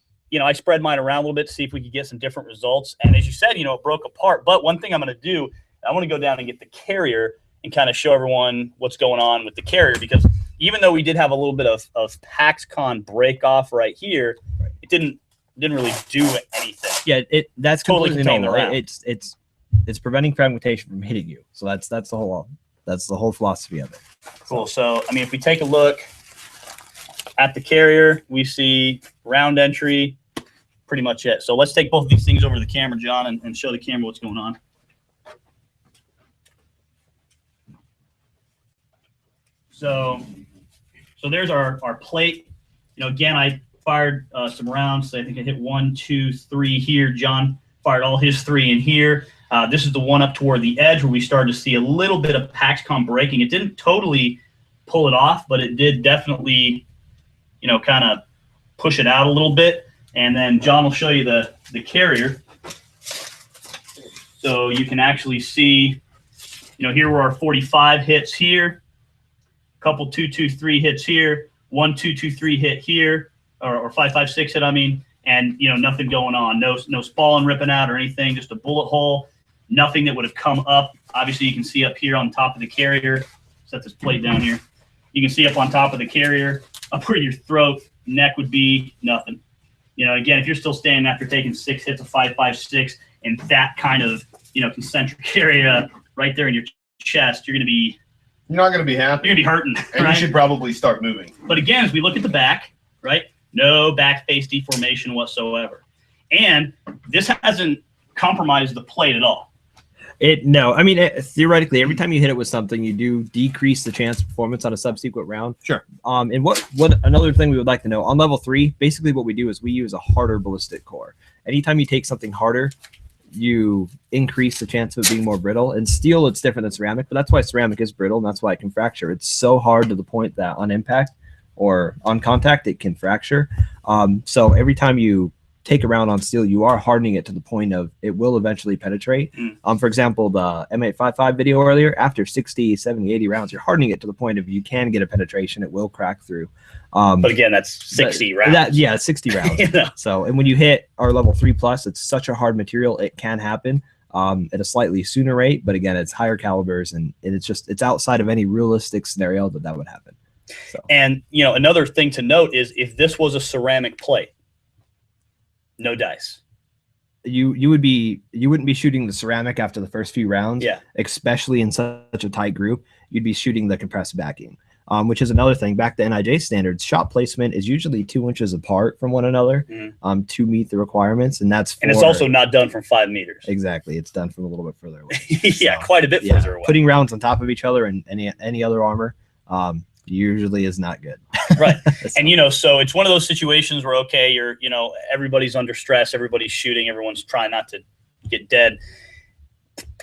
spread mine around a little bit to see if we could get some different results. And as you said, you know, it broke apart. But one thing I'm going to do, I want to go down and get the carrier and kind of show everyone what's going on with the carrier, because even though we did have a little bit of Paxcon break off right here, it didn't really do anything. Yeah, that's Totally completely contained the normal. round. It's preventing fragmentation from hitting you. So that's the whole philosophy of it. Cool. So I mean, if we take a look at the carrier, we see round entry, pretty much it. So let's take both of these things over to the camera, John, and show the camera what's going on. So there's our plate. You know, again, I fired some rounds. So I think I hit 1, 2, 3 here. John fired all his 3 in here. This is the one up toward the edge where we started to see a little bit of Paxcon breaking. It didn't totally pull it off, but it did definitely, you know, kind of push it out a little bit. And then John will show you the carrier. So you can actually see, you know, here were our 45 hits here, a couple 2, 2, 3 hits here, 1, 2, 2, 3 hit here, or 5, 5, 6 hit, I mean, and, you know, nothing going on. No spalling ripping out or anything, just a bullet hole, nothing that would have come up. Obviously, you can see up here on top of the carrier, set this plate down here. You can see up on top of the carrier, up where your throat, neck would be, nothing. You know, again, if you're still standing after taking 6 hits of 5, 5, 6 in that kind of, you know, concentric area right there in your chest, you're not going to be happy. You're going to be hurting. And right? you should probably start moving. But again, as we look at the back, right, no back face deformation whatsoever. And this hasn't compromised the plate at all. No, I mean, theoretically, every time you hit it with something, you do decrease the chance of performance on a subsequent round. Sure. And what another thing we would like to know on level 3, basically what we do is we use a harder ballistic core. Anytime you take something harder, you increase the chance of it being more brittle. And steel, it's different than ceramic, but that's why ceramic is brittle, and that's why it can fracture. It's so hard to the point that on impact or on contact, it can fracture. So every time you take a round on steel, you are hardening it to the point of it will eventually penetrate. For example, the M855 video earlier, after 60, 70, 80 rounds, you're hardening it to the point of you can get a penetration, it will crack through. But again, that's 60 rounds. 60 rounds. Yeah. So, and when you hit our level 3+, it's such a hard material, it can happen at a slightly sooner rate, but again, it's higher calibers, and it's outside of any realistic scenario that would happen. So. And, you know, another thing to note is if this was a ceramic plate, no dice. You wouldn't be shooting the ceramic after the first few rounds. Yeah. Especially in such a tight group, you'd be shooting the compressed backing. Which is another thing. Back to NIJ standards, shot placement is usually 2 inches apart from one another to meet the requirements, and and it's also not done from 5 meters. Exactly, it's done from a little bit further away. Yeah, so, quite a bit further away. Putting rounds on top of each other and any other armor usually is not good. Right. And, you know, so it's one of those situations where, okay, everybody's under stress, everybody's shooting, everyone's trying not to get dead.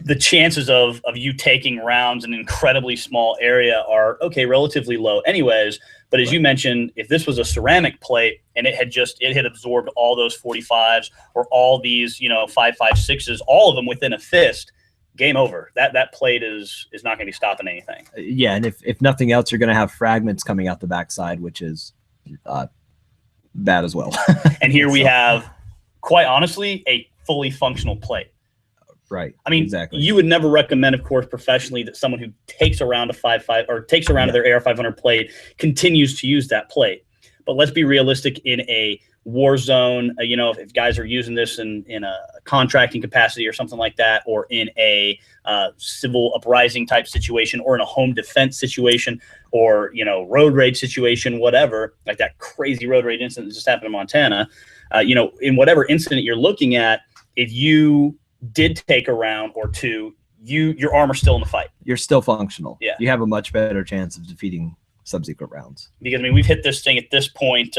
The chances of you taking rounds in an incredibly small area are, okay, relatively low anyways. But as you mentioned, if this was a ceramic plate and it had absorbed all those 45s or all these, 5.56s, all of them within a fist, game over. That plate is not going to be stopping anything. Yeah, and if nothing else, you're going to have fragments coming out the backside, which is bad as well. And here we have, quite honestly, a fully functional plate. Right. I mean, exactly. You would never recommend, of course, professionally that someone who takes around a 5.5 or takes around their AR500 plate continues to use that plate. But let's be realistic in a war zone. If guys are using this in a contracting capacity or something like that, or in a civil uprising type situation, or in a home defense situation, or road rage situation, whatever, like that crazy road rage incident that just happened in Montana. In whatever incident you're looking at, if you did take a round or two, your armor's still in the fight. You're still functional. Yeah. You have a much better chance of defeating subsequent rounds. Because, we've hit this thing at this point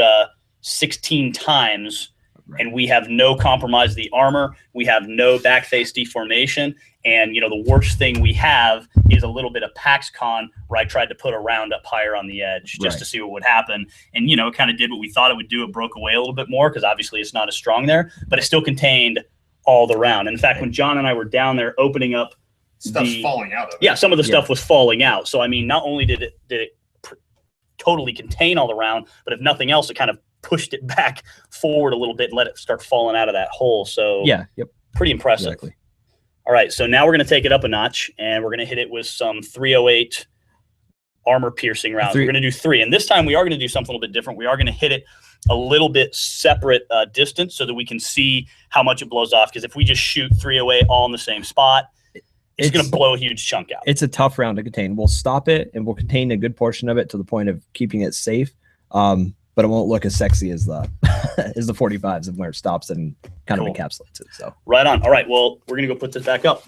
16 times, right, and we have no compromise of the armor. We have no back face deformation. And, the worst thing we have is a little bit of Paxcon where I tried to put a round up higher on the edge just to see what would happen. And, it kind of did what we thought it would do. It broke away a little bit more because obviously it's not as strong there, but it still contained all the round. In fact, when John and I were down there opening up, Stuff's falling out of it. Yeah, some of the stuff was falling out. So I mean, not only did it totally contain all the round, but if nothing else, it kind of pushed it back forward a little bit and let it start falling out of that hole. So yeah, yep, pretty impressive. exactly. All right, so now we're going to take it up a notch, and we're going to hit it with some 308 armor piercing rounds. We're going to do 3, and this time we are going to do something a little bit different. We are going to hit it a little bit separate distance so that we can see how much it blows off, because if we just shoot 308 all in the same spot, it's going to blow a huge chunk out. It's a tough round to contain. We'll stop it, and we'll contain a good portion of it to the point of keeping it safe, but it won't look as sexy as the as the 45s and where it stops and kind of encapsulates it. So right on. All right, well, we're going to go put this back up.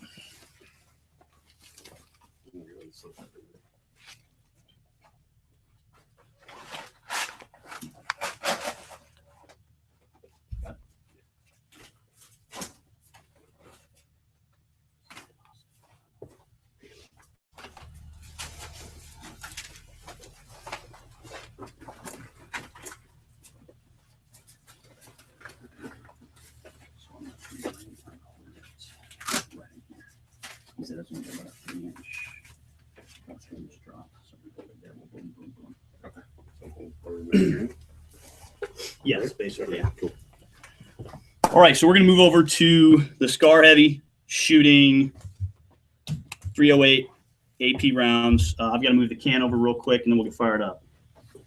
Yes, basically, yeah. All right, so we're going to move over to the Scar Heavy shooting 308 AP rounds. I've got to move the can over real quick, and then we'll get fired up.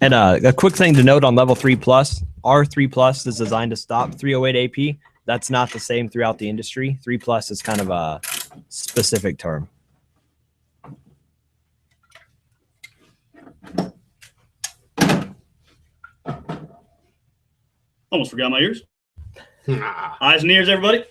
And a quick thing to note on level 3+, R3+ is designed to stop 308 AP. That's not the same throughout the industry. 3+ is kind of a specific term. Almost forgot my ears. Eyes and ears, everybody.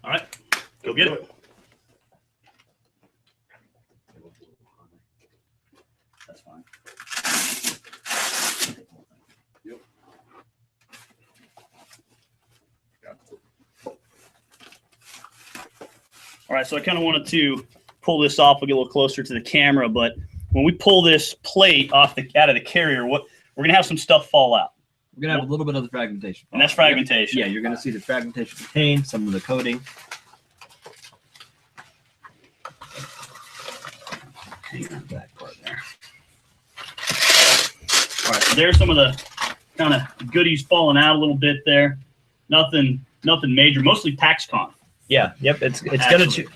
All right, go get it. That's fine. Yep. All right, so I kind of wanted to pull this off. We'll get a little closer to the camera, but when we pull this plate off out of the carrier, we're gonna have some stuff fall out. We're going to have a little bit of the fragmentation. And that's fragmentation. Yeah, you're going to see the fragmentation contain some of the coating. Hang on that part there. All right, so there's some of the kind of goodies falling out a little bit there. Nothing major, mostly Paxcon. Yeah, yep. It's going to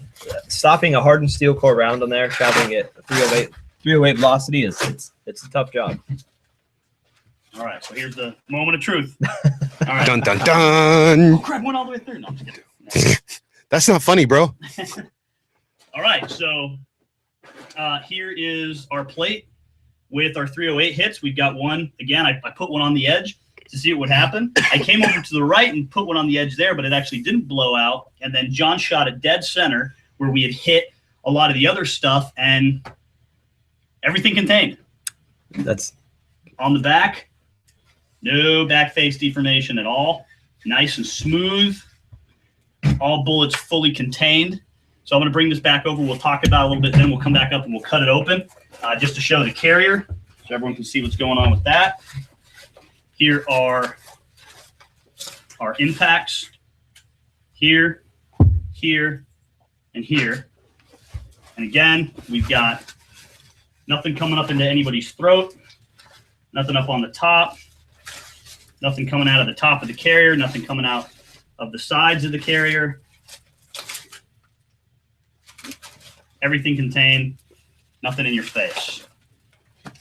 stopping a hardened steel core round on there, traveling at 308 velocity it's a tough job. All right, so here's the moment of truth. All right. Dun dun dun. Oh, crap, went all the way through. No, I'm just kidding. That's not funny, bro. All right, so here is our plate with our 308 hits. We've got one. Again, I put one on the edge to see what would happen. I came over to the right and put one on the edge there, but it actually didn't blow out. And then John shot a dead center where we had hit a lot of the other stuff, and everything contained. That's on the back. No back face deformation at all. Nice and smooth. All bullets fully contained. So I'm going to bring this back over. We'll talk about it a little bit. Then we'll come back up and we'll cut it open just to show the carrier so everyone can see what's going on with that. Here are our impacts. Here, here, and here. And again, we've got nothing coming up into anybody's throat. Nothing up on the top. Nothing coming out of the top of the carrier. Nothing coming out of the sides of the carrier. Everything contained. Nothing in your face. All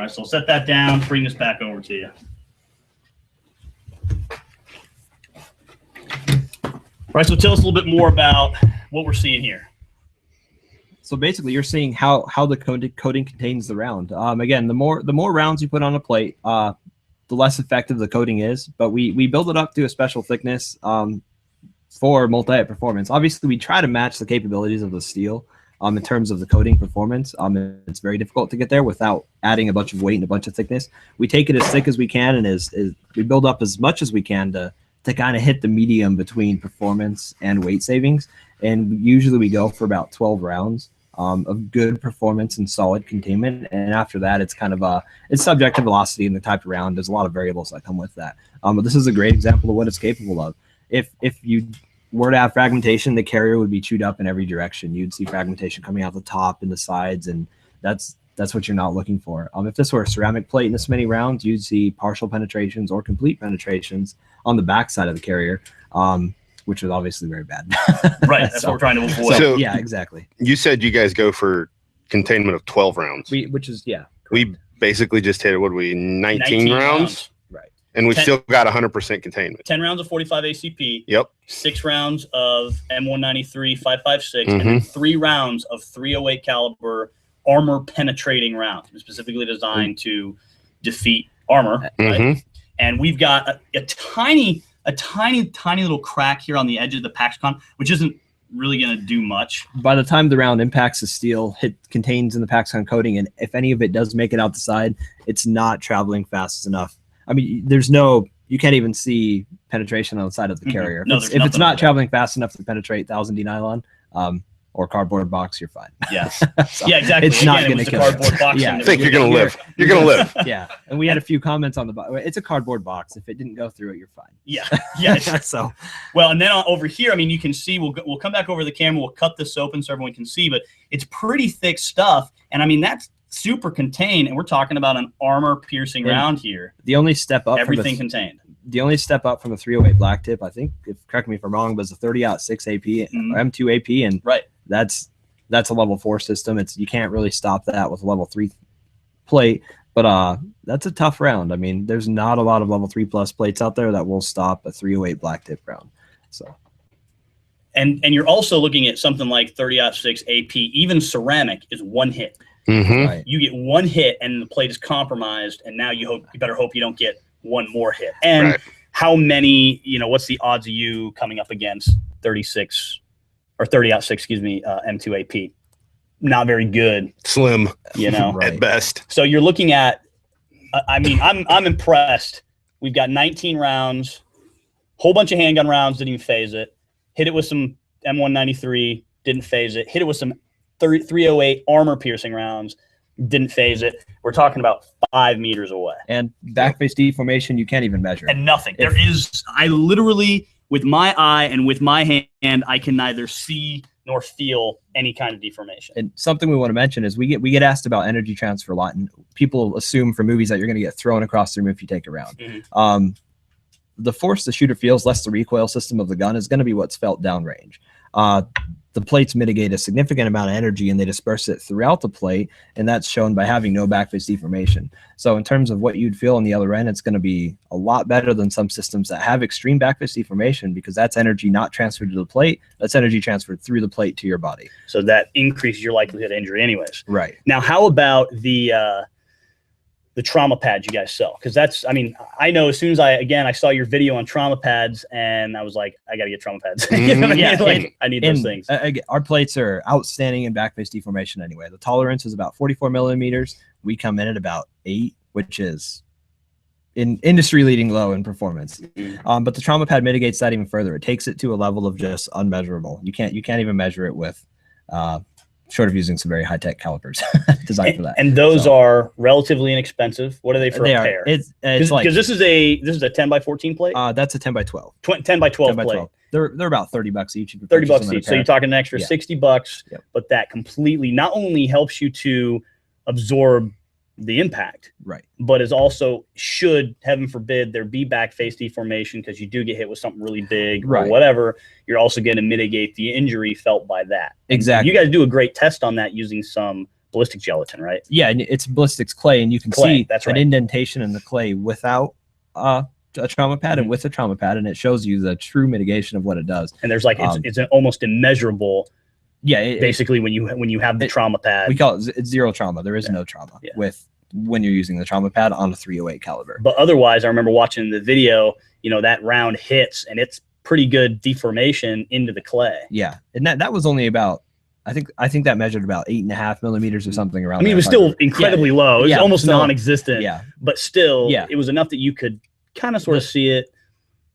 right, so I'll set that down. Bring this back over to you. All right, so tell us a little bit more about what we're seeing here. So basically, you're seeing how the coating contains the round. Again, the more rounds you put on a plate, the less effective the coating is. But we build it up to a special thickness for multi-hit performance. Obviously, we try to match the capabilities of the steel in terms of the coating performance. It's very difficult to get there without adding a bunch of weight and a bunch of thickness. We take it as thick as we can, and we build up as much as we can to kind of hit the medium between performance and weight savings. And usually we go for about 12 rounds of good performance and solid containment. And after that, it's kind of it's subject to velocity and the type of round. There's a lot of variables that come with that. But this is a great example of what it's capable of. If you were to have fragmentation, the carrier would be chewed up in every direction. You'd see fragmentation coming out the top and the sides, and that's what you're not looking for. If this were a ceramic plate in this many rounds, you'd see partial penetrations or complete penetrations on the back side of the carrier, which is obviously very bad. Right, that's what we're trying to avoid. So yeah, exactly. You said you guys go for containment of 12 rounds. Which is, yeah. We basically just hit, 19 rounds? Right. And we've still got 100% containment. 10 rounds of 45 ACP. Yep. 6 rounds of M193 5.56, and then 3 rounds of 308 caliber armor penetrating rounds, specifically designed to defeat armor. Right? And we've got a tiny little crack here on the edge of the Paxcon, which isn't really going to do much. By the time the round impacts the steel, it contains in the Paxcon coating, and if any of it does make it out the side, it's not traveling fast enough. I mean, you can't even see penetration on the side of the carrier. If it's not traveling fast enough to penetrate 1000D nylon or cardboard box, you're fine. Yeah. Yeah, exactly. It's not going to kill cardboard box. Yeah. I think you're going to live. You're going to live. Yeah. And we had a few comments on the box. It's a cardboard box. If it didn't go through it, you're fine. Yeah. Yeah. So, well, and then over here, I mean, you can see, we'll come back over the camera. We'll cut this open so everyone can see, but it's pretty thick stuff. And I mean, that's super contained. And we're talking about an armor piercing round here. The only step up, everything contained. The only step up from the 308 black tip, I think, correct me if I'm wrong, was the 30-06 AP or M2 AP. And right. That's a level 4 system. You can't really stop that with a level 3 plate, but that's a tough round. I mean, there's not a lot of level 3+ plates out there that will stop a 308 black tip round. So, and you're also looking at something like 30-06 AP. Even ceramic is one hit. Right. You get one hit, and the plate is compromised, and now you better hope you don't get one more hit. And how many? What's the odds of you coming up against 36? Or 30-06, excuse me, M2 AP. Not very good. Slim, right. At best. So you're looking at, I mean, I'm impressed. We've got 19 rounds, whole bunch of handgun rounds, didn't even phase it. Hit it with some M193, didn't phase it. Hit it with some 308 armor piercing rounds, didn't phase it. We're talking about 5 meters away. And backface deformation, you can't even measure. And nothing. I literally, with my eye and with my hand, I can neither see nor feel any kind of deformation. And something we want to mention is we get asked about energy transfer a lot, and people assume from movies that you're going to get thrown across the room if you take a round. The force the shooter feels, less the recoil system of the gun, is going to be what's felt downrange. The plates mitigate a significant amount of energy, and they disperse it throughout the plate, and that's shown by having no backface deformation. So in terms of what you'd feel on the other end, it's going to be a lot better than some systems that have extreme backface deformation, because that's energy not transferred to the plate. That's energy transferred through the plate to your body. So that increases your likelihood of injury anyways. Right. Now, how about the trauma pads you guys sell? Because that's, I mean, I know as soon as I saw your video on trauma pads, and I was like, I got to get trauma pads. You know what I mean? Like, I need those things. Our plates are outstanding in backface deformation anyway. The tolerance is about 44 millimeters. We come in at about 8, which is in industry leading low in performance. But the trauma pad mitigates that even further. It takes it to a level of just unmeasurable. You can't even measure it with short of using some very high-tech calipers designed for that. And those are relatively inexpensive. What are they for a pair? It's like, because this is a 10x14 plate. That's a 10x12. 10x12 plate. They're about $30 each. $30 each. So you're talking an extra $60. Yep. But that completely not only helps you to absorb the impact, right, but is also, should, heaven forbid, there be back face deformation because you do get hit with something really big or whatever, you're also going to mitigate the injury felt by that. Exactly. You guys do a great test on that using some ballistic gelatin, right? Yeah, and it's ballistics clay, and you can see an indentation in the clay without a trauma pad and with a trauma pad, and it shows you the true mitigation of what it does. And there's like it's an almost immeasurable. Yeah, basically when you have the trauma pad, we call it's zero trauma. There is no trauma with when you're using the trauma pad on a 308 caliber. But otherwise, I remember watching the video. You know, that round hits and it's pretty good deformation into the clay. Yeah, and that was only about. I think that measured about 8.5 millimeters or something around. I mean, it was still incredibly low. It was almost non-existent. Yeah, but still, it was enough that you could kind of sort of see it,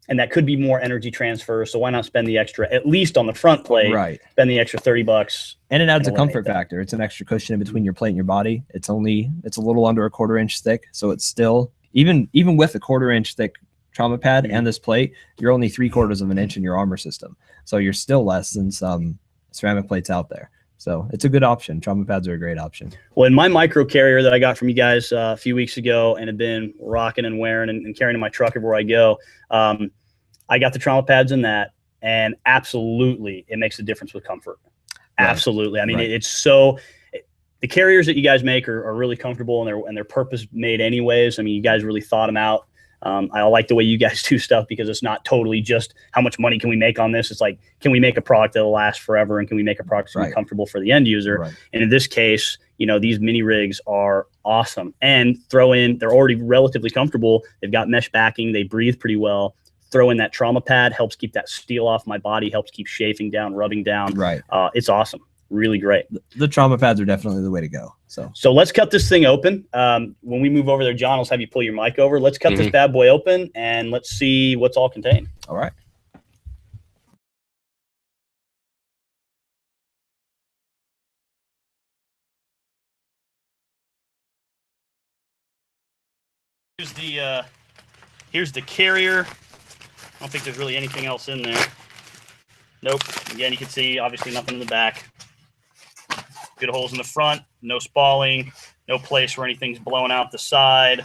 and that could be more energy transfer. So why not spend the extra, at least on the front plate? Right. Spend the extra $30, and it adds a comfort factor. It's an extra cushion in between your plate and your body. It's a little under a 1/4 inch thick, so it's still even with a 1/4 inch thick trauma pad and this plate, you're only 3/4 of an inch in your armor system. So you're still less than some ceramic plates out there. So it's a good option. Trauma pads are a great option. Well, in my micro carrier that I got from you guys a few weeks ago and have been rocking and wearing and carrying in my truck everywhere I go, I got the trauma pads in that, and absolutely it makes a difference with comfort. Right. Absolutely. I mean, it's so the carriers that you guys make are really comfortable, and they're purpose made anyways. I mean, you guys really thought them out. I like the way you guys do stuff because it's not totally just how much money can we make on this. It's like, can we make a product that'll last forever, and can we make a product that's comfortable for the end user? Right. And in this case, you know, these mini rigs are awesome, and they're already relatively comfortable. They've got mesh backing. They breathe pretty well. Throw in that trauma pad, helps keep that steel off my body, helps keep chafing down, rubbing down. Right. It's awesome. Really great. The trauma pads are definitely the way to go. So let's cut this thing open. When we move over there, John, I'll have you pull your mic over. Let's cut this bad boy open and let's see what's all contained. All right. Here's the carrier. I don't think there's really anything else in there. Nope. Again, you can see obviously nothing in the back. Good holes in the front, no spalling, no place where anything's blowing out the side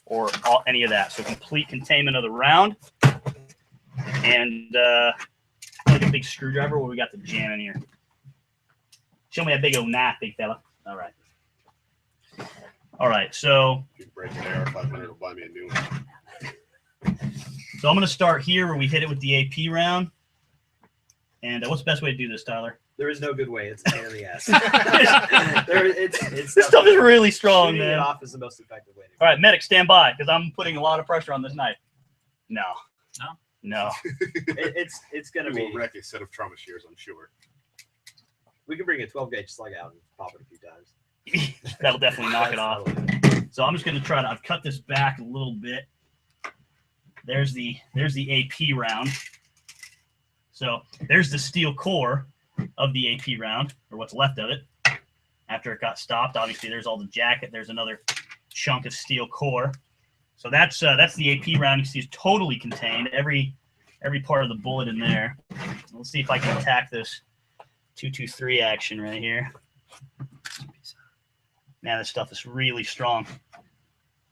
or any of that. So complete containment of the round. And like a big screwdriver where we got the jam in here. Show me that big old knife, big fella. All right. All right, so you can break an AR500, will buy me a new one. So I'm going to start here where we hit it with the AP round. And what's the best way to do this, Tyler? There is no good way. It's a pain in the ass. This stuff is really strong, man. It off is the most effective way. All right, medic, stand by, because I'm putting a lot of pressure on this knife. No. It's going to be. We'll wreck a set of trauma shears, I'm sure. We can bring a 12-gauge slug out and pop it a few times. That'll definitely knock it off. So I'm just going to try to. I've cut this back a little bit. There's the AP round. So there's the steel core of the AP round, or what's left of it after it got stopped. Obviously, there's all the jacket. There's another chunk of steel core. So that's the AP round. You see, it's totally contained. Every part of the bullet in there. Let's see if I can attack this 223 action right here. Man, this stuff is really strong.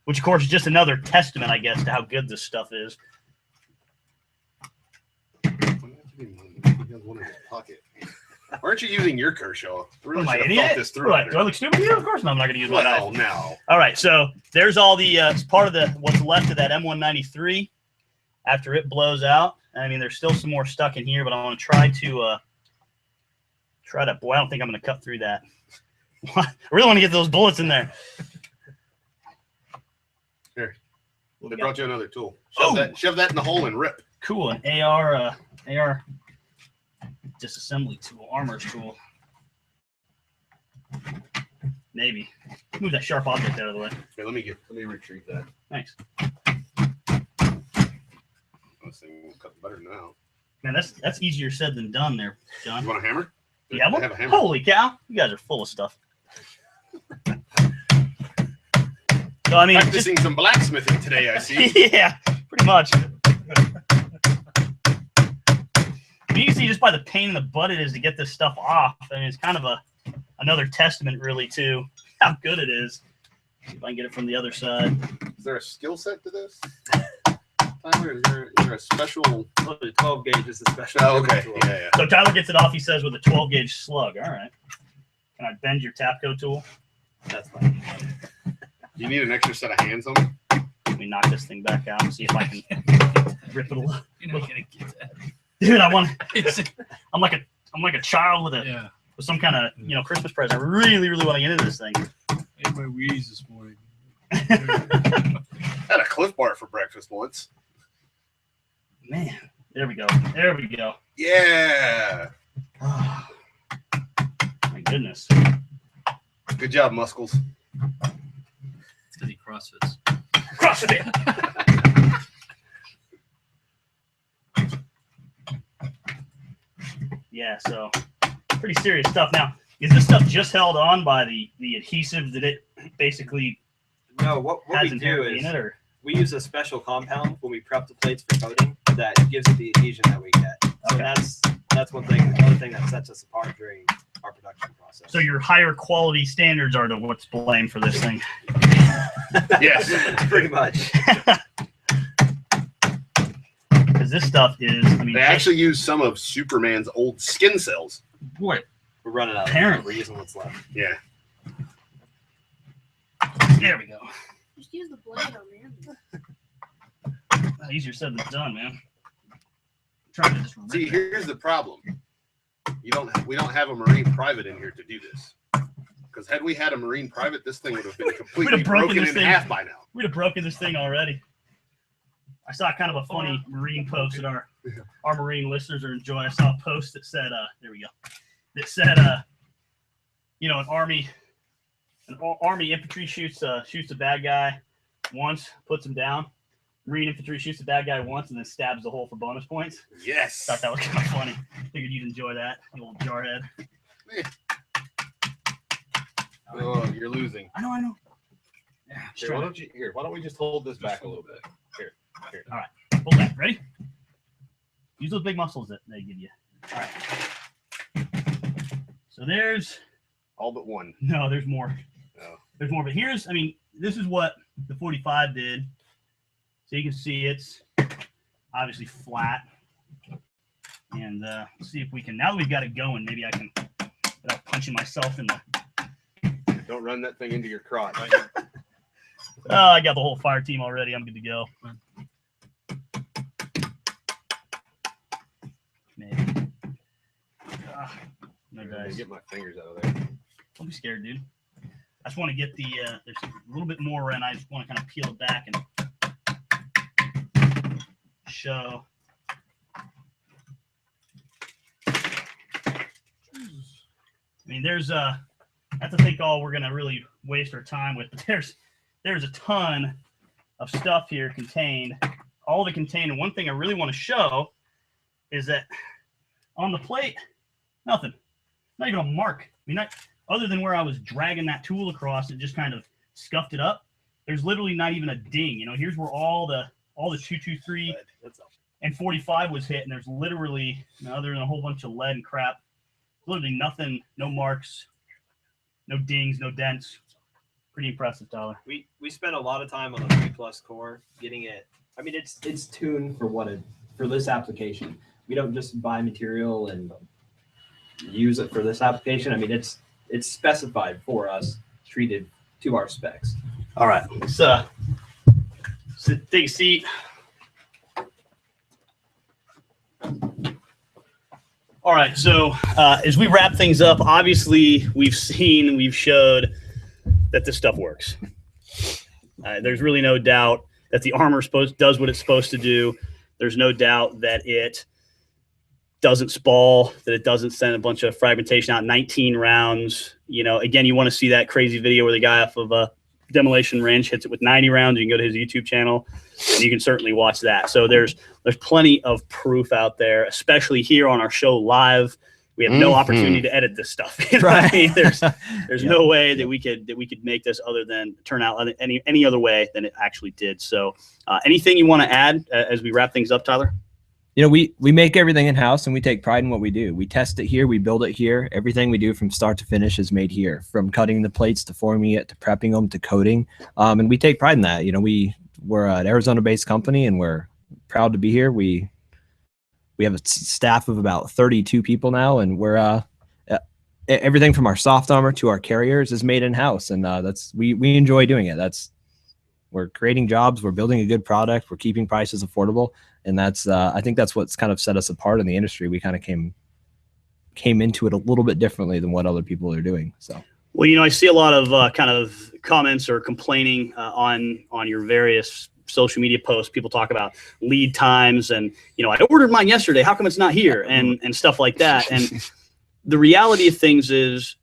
Which, of course, is just another testament, I guess, to how good this stuff is. One in his pocket. Aren't you using your Kershaw? Really am I an idiot? This through what? Do I look stupid here? Of course not. I'm not going to use my knife. Well, no. All right, so there's all the it's part of the what's left of that M193 after it blows out. I mean, there's still some more stuck in here, but I want to try to. Boy, I don't think I'm going to cut through that. I really want to get those bullets in there. Here, they brought you another tool. Shove that in the hole and rip. Cool, an AR disassembly tool, armor's tool. Maybe. Move that sharp object out of the way. Okay, let me retrieve that. Thanks. This thing will cut better now. Man, that's easier said than done there, John. You want a hammer? You have one? I have a hammer. Holy cow! You guys are full of stuff. So I mean, practicing some blacksmithing today, I see. Yeah, pretty much. You can see just by the pain in the butt it is to get this stuff off. I mean, it's kind of another testament, really, to how good it is. See if I can get it from the other side. Is there a skill set to this? Tyler, is there a special? Oh, the 12 gauge is the special. Oh, okay. Yeah. So Tyler gets it off, he says, with a 12-gauge slug. All right. Can I bend your Tapco tool? That's fine. You need an extra set of hands on them? I mean, knock this thing back out and see if I can rip it a little. You're not gonna get that. Dude, I'm like a child with Yeah. with some kind of Christmas present. I really want to get into this thing. I ate my Wheaties this morning. Had a Cliff Bar for breakfast once. Man, there we go. Yeah. Oh, my goodness. Good job, Muscles. It's because he CrossFits. CrossFit. Yeah, so pretty serious stuff. Now, is this stuff just held on by the adhesive that it basically No, what has we do inherently is in it, or we use a special compound when we prep the plates for coating that gives it the adhesion that we get. So Okay. that's one thing. Another thing that sets us apart during our production process. so your higher quality standards are what's blamed for this thing? Yes. Pretty much. Because this stuff is, I mean, They actually use some of Superman's old skin cells. boy, We're running out. Apparently. We're using what's left. Yeah. there we go. Just use the blade on there. Easier said than done, man. I'm trying to just rip See, it. here's the problem. We don't have a Marine private in here to do this. Because had we had a Marine private, this thing would have been completely broken broken this in thing. half by now. We'd have broken this thing already. I saw kind of a funny Marine post that our Marine listeners are enjoying. I saw a post that said, there we go. That said, an Army infantry shoots a bad guy once, puts him down. Marine infantry shoots a bad guy once and then stabs the hole for bonus points. Yes. Thought that was kind of funny. Figured you'd enjoy that, you little jarhead. Oh, you're losing. I know. Yeah, why don't we just hold this back a little bit? Here. All right, pull back. Ready? Use those big muscles that they give you. All right. So there's all but one. No, there's more. Oh. There's more, but this is what the 45 did. So you can see it's obviously flat. And let's see if we can, now that we've got it going, maybe I can, without punching myself in the. Don't run that thing into your crotch. I got the whole fire team already. I'm good to go. Maybe. No, guys. Get my fingers out of there. Don't be scared, dude. I just want to get the, there's a little bit more, and I just want to kind of peel it back and show. I mean, there's I have to think all we're going to really waste our time with, but there's a ton of stuff here contained, all of it contained. And one thing I really want to show is that on the plate, nothing, not even a mark. I mean, other than where I was dragging that tool across, it just kind of scuffed it up. There's literally not even a ding. Here's where all the 223 and 45 was hit, and there's literally, other than a whole bunch of lead and crap, literally nothing, no marks, no dings, no dents. Pretty impressive, Tyler. We spent a lot of time on the 3+ core getting it. I mean, it's tuned for this application. We don't just buy material and use it for this application. I mean, it's specified for us, treated to our specs. All right, let's take a seat. All right, so as we wrap things up, obviously we've showed that this stuff works. There's really no doubt that the armor does what it's supposed to do. There's no doubt that it doesn't spall, that it doesn't send a bunch of fragmentation out. 19 rounds. Again, you want to see that crazy video where the guy off of a demolition ranch hits it with 90 rounds. You can go to his YouTube channel and you can certainly watch that. So there's plenty of proof out there, especially here on our show live. We have no opportunity to edit this stuff. Right. I mean, there's no way that we could make this other than turn out any other way than it actually did. So anything you want to add as we wrap things up, Tyler? We make everything in-house, and we take pride in what we do. We test it here. We build it here. Everything we do from start to finish is made here, from cutting the plates to forming it to prepping them to coating. And we take pride in that. We're an Arizona-based company, and we're proud to be here. We have a staff of about 32 people now, and we're everything from our soft armor to our carriers is made in-house, and we enjoy doing it. We're creating jobs. We're building a good product. We're keeping prices affordable. And that's, I think that's what's kind of set us apart in the industry. We kind of came into it a little bit differently than what other people are doing. So, well, you know, I see a lot of kind of comments or complaining on your various social media posts. People talk about lead times and, you know, I ordered mine yesterday. How come it's not here? And stuff like that. And the reality of things is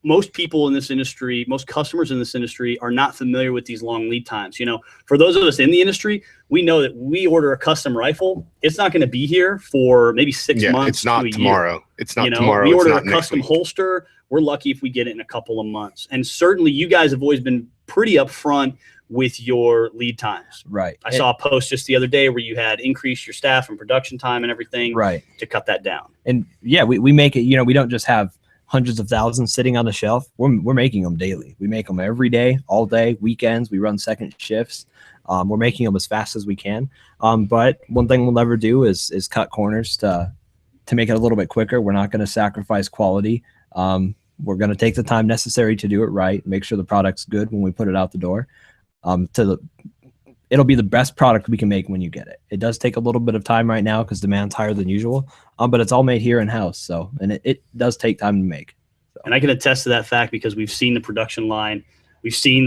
most people in this industry, most customers in this industry are not familiar with these long lead times. You know, for those of us in the industry, we know that we order a custom rifle, it's not going to be here for maybe 6 months. It's not to a tomorrow. Year. It's not you know, tomorrow. We order it's not a custom holster. We're lucky if we get it in a couple of months. And certainly you guys have always been pretty upfront with your lead times. Right. I saw a post just the other day where you had increased your staff and production time and everything to cut that down. And yeah, we make it, you know, we don't just have hundreds of thousands sitting on the shelf. We're making them daily. We make them every day, all day, weekends. We run second shifts. We're making them as fast as we can. But one thing we'll never do is cut corners to make it a little bit quicker. We're not going to sacrifice quality. We're going to take the time necessary to do it right, make sure the product's good when we put it out the door. It'll be the best product we can make when you get it. It does take a little bit of time right now because demand's higher than usual, but it's all made here in house. So, and it does take time to make. So. And I can attest to that fact because we've seen the production line. We've seen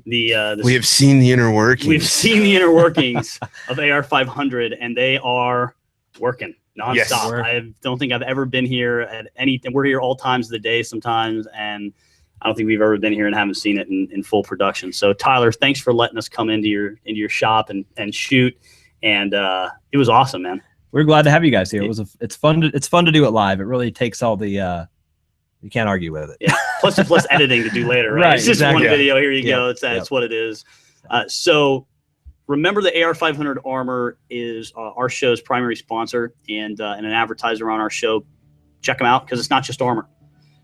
we have seen the inner workings. We've seen the inner workings of AR500, and they are working nonstop. Yes. I don't think I've ever been here at anything. We're here all times of the day sometimes, and I don't think we've ever been here and haven't seen it in full production. So Tyler, thanks for letting us come into your shop and shoot. And it was awesome, man. We're glad to have you guys here. It's fun to do it live. It really takes all the you can't argue with it. Yeah. Plus it's less editing to do later, right? It's just one video. Here you go. It's what it is. So remember, the AR500 Armor is our show's primary sponsor and an advertiser on our show. Check them out because it's not just armor.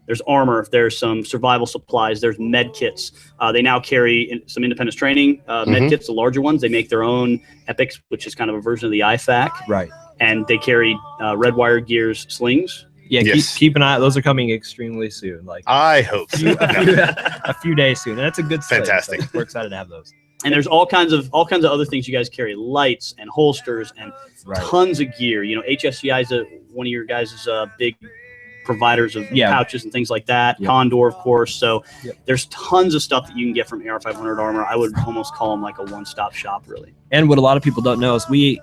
There's armor. There's some survival supplies. There's med kits. They now carry some independence training med kits, the larger ones. They make their own Epics, which is kind of a version of the IFAC. Right. And they carry red wire gears, slings. Yeah, keep an eye. Those are coming extremely soon. Like I hope so. a few days soon. And that's a good sling, fantastic. So we're excited to have those. And there's all kinds of other things you guys carry, lights and holsters and tons of gear. You know, HSCI is one of your guys' big providers of pouches and things like that. Condor, of course. So there's tons of stuff that you can get from AR500 Armor. I would almost call them like a one-stop shop, really. And what a lot of people don't know is we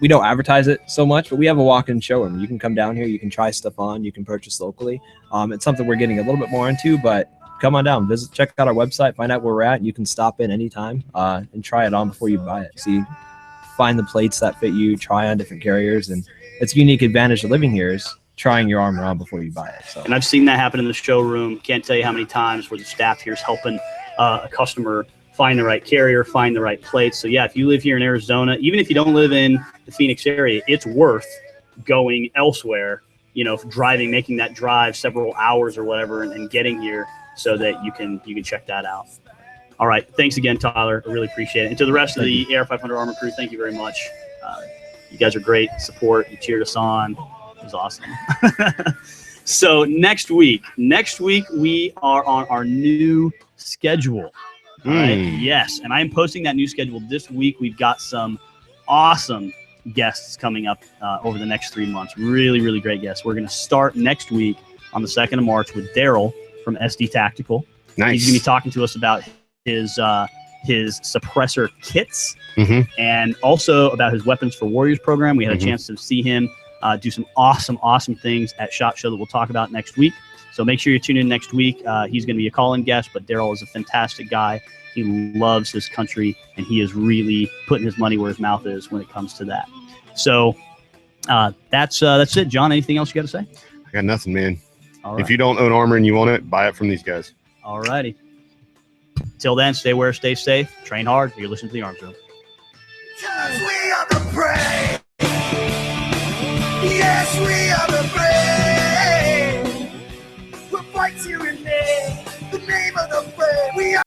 don't advertise it so much, but we have a walk-in showroom. You can come down here, you can try stuff on, you can purchase locally. It's something we're getting a little bit more into, but come on down, check out our website, find out where we're at. You can stop in anytime and try it on before you buy it. See, find the plates that fit you, try on different carriers, and it's a unique advantage of living here is trying your armor on before you buy it. So. And I've seen that happen in the showroom. Can't tell you how many times where the staff here is helping a customer find the right carrier, find the right plates. So yeah, if you live here in Arizona, even if you don't live in the Phoenix area, it's worth going elsewhere, you know, driving, making that drive several hours or whatever and getting here so that you can check that out. All right. Thanks again, Tyler. I really appreciate it. And to the rest of the AR500 Armor crew, thank you very much. You guys are great support. You cheered us on. It was awesome. So next week we are on our new schedule. All right. Yes. And I am posting that new schedule this week. We've got some awesome guests coming up over the next 3 months. Really, really great guests. We're going to start next week on the 2nd of March with Daryl from SD Tactical. Nice. He's going to be talking to us about his suppressor kits and also about his Weapons for Warriors program. We had a chance to see him do some awesome things at SHOT Show that we'll talk about next week. So make sure you tune in next week. He's going to be a call-in guest, but Daryl is a fantastic guy. He loves his country, and he is really putting his money where his mouth is when it comes to that. So that's it. John, anything else you got to say? I got nothing, man. All right. If you don't own armor and you want it, buy it from these guys. All righty. Till then, stay aware, stay safe, train hard. You're listening to the Arms Room. Cause we are the prey. Yes, we are the prey. We'll fight you in name, the name of the prey. We are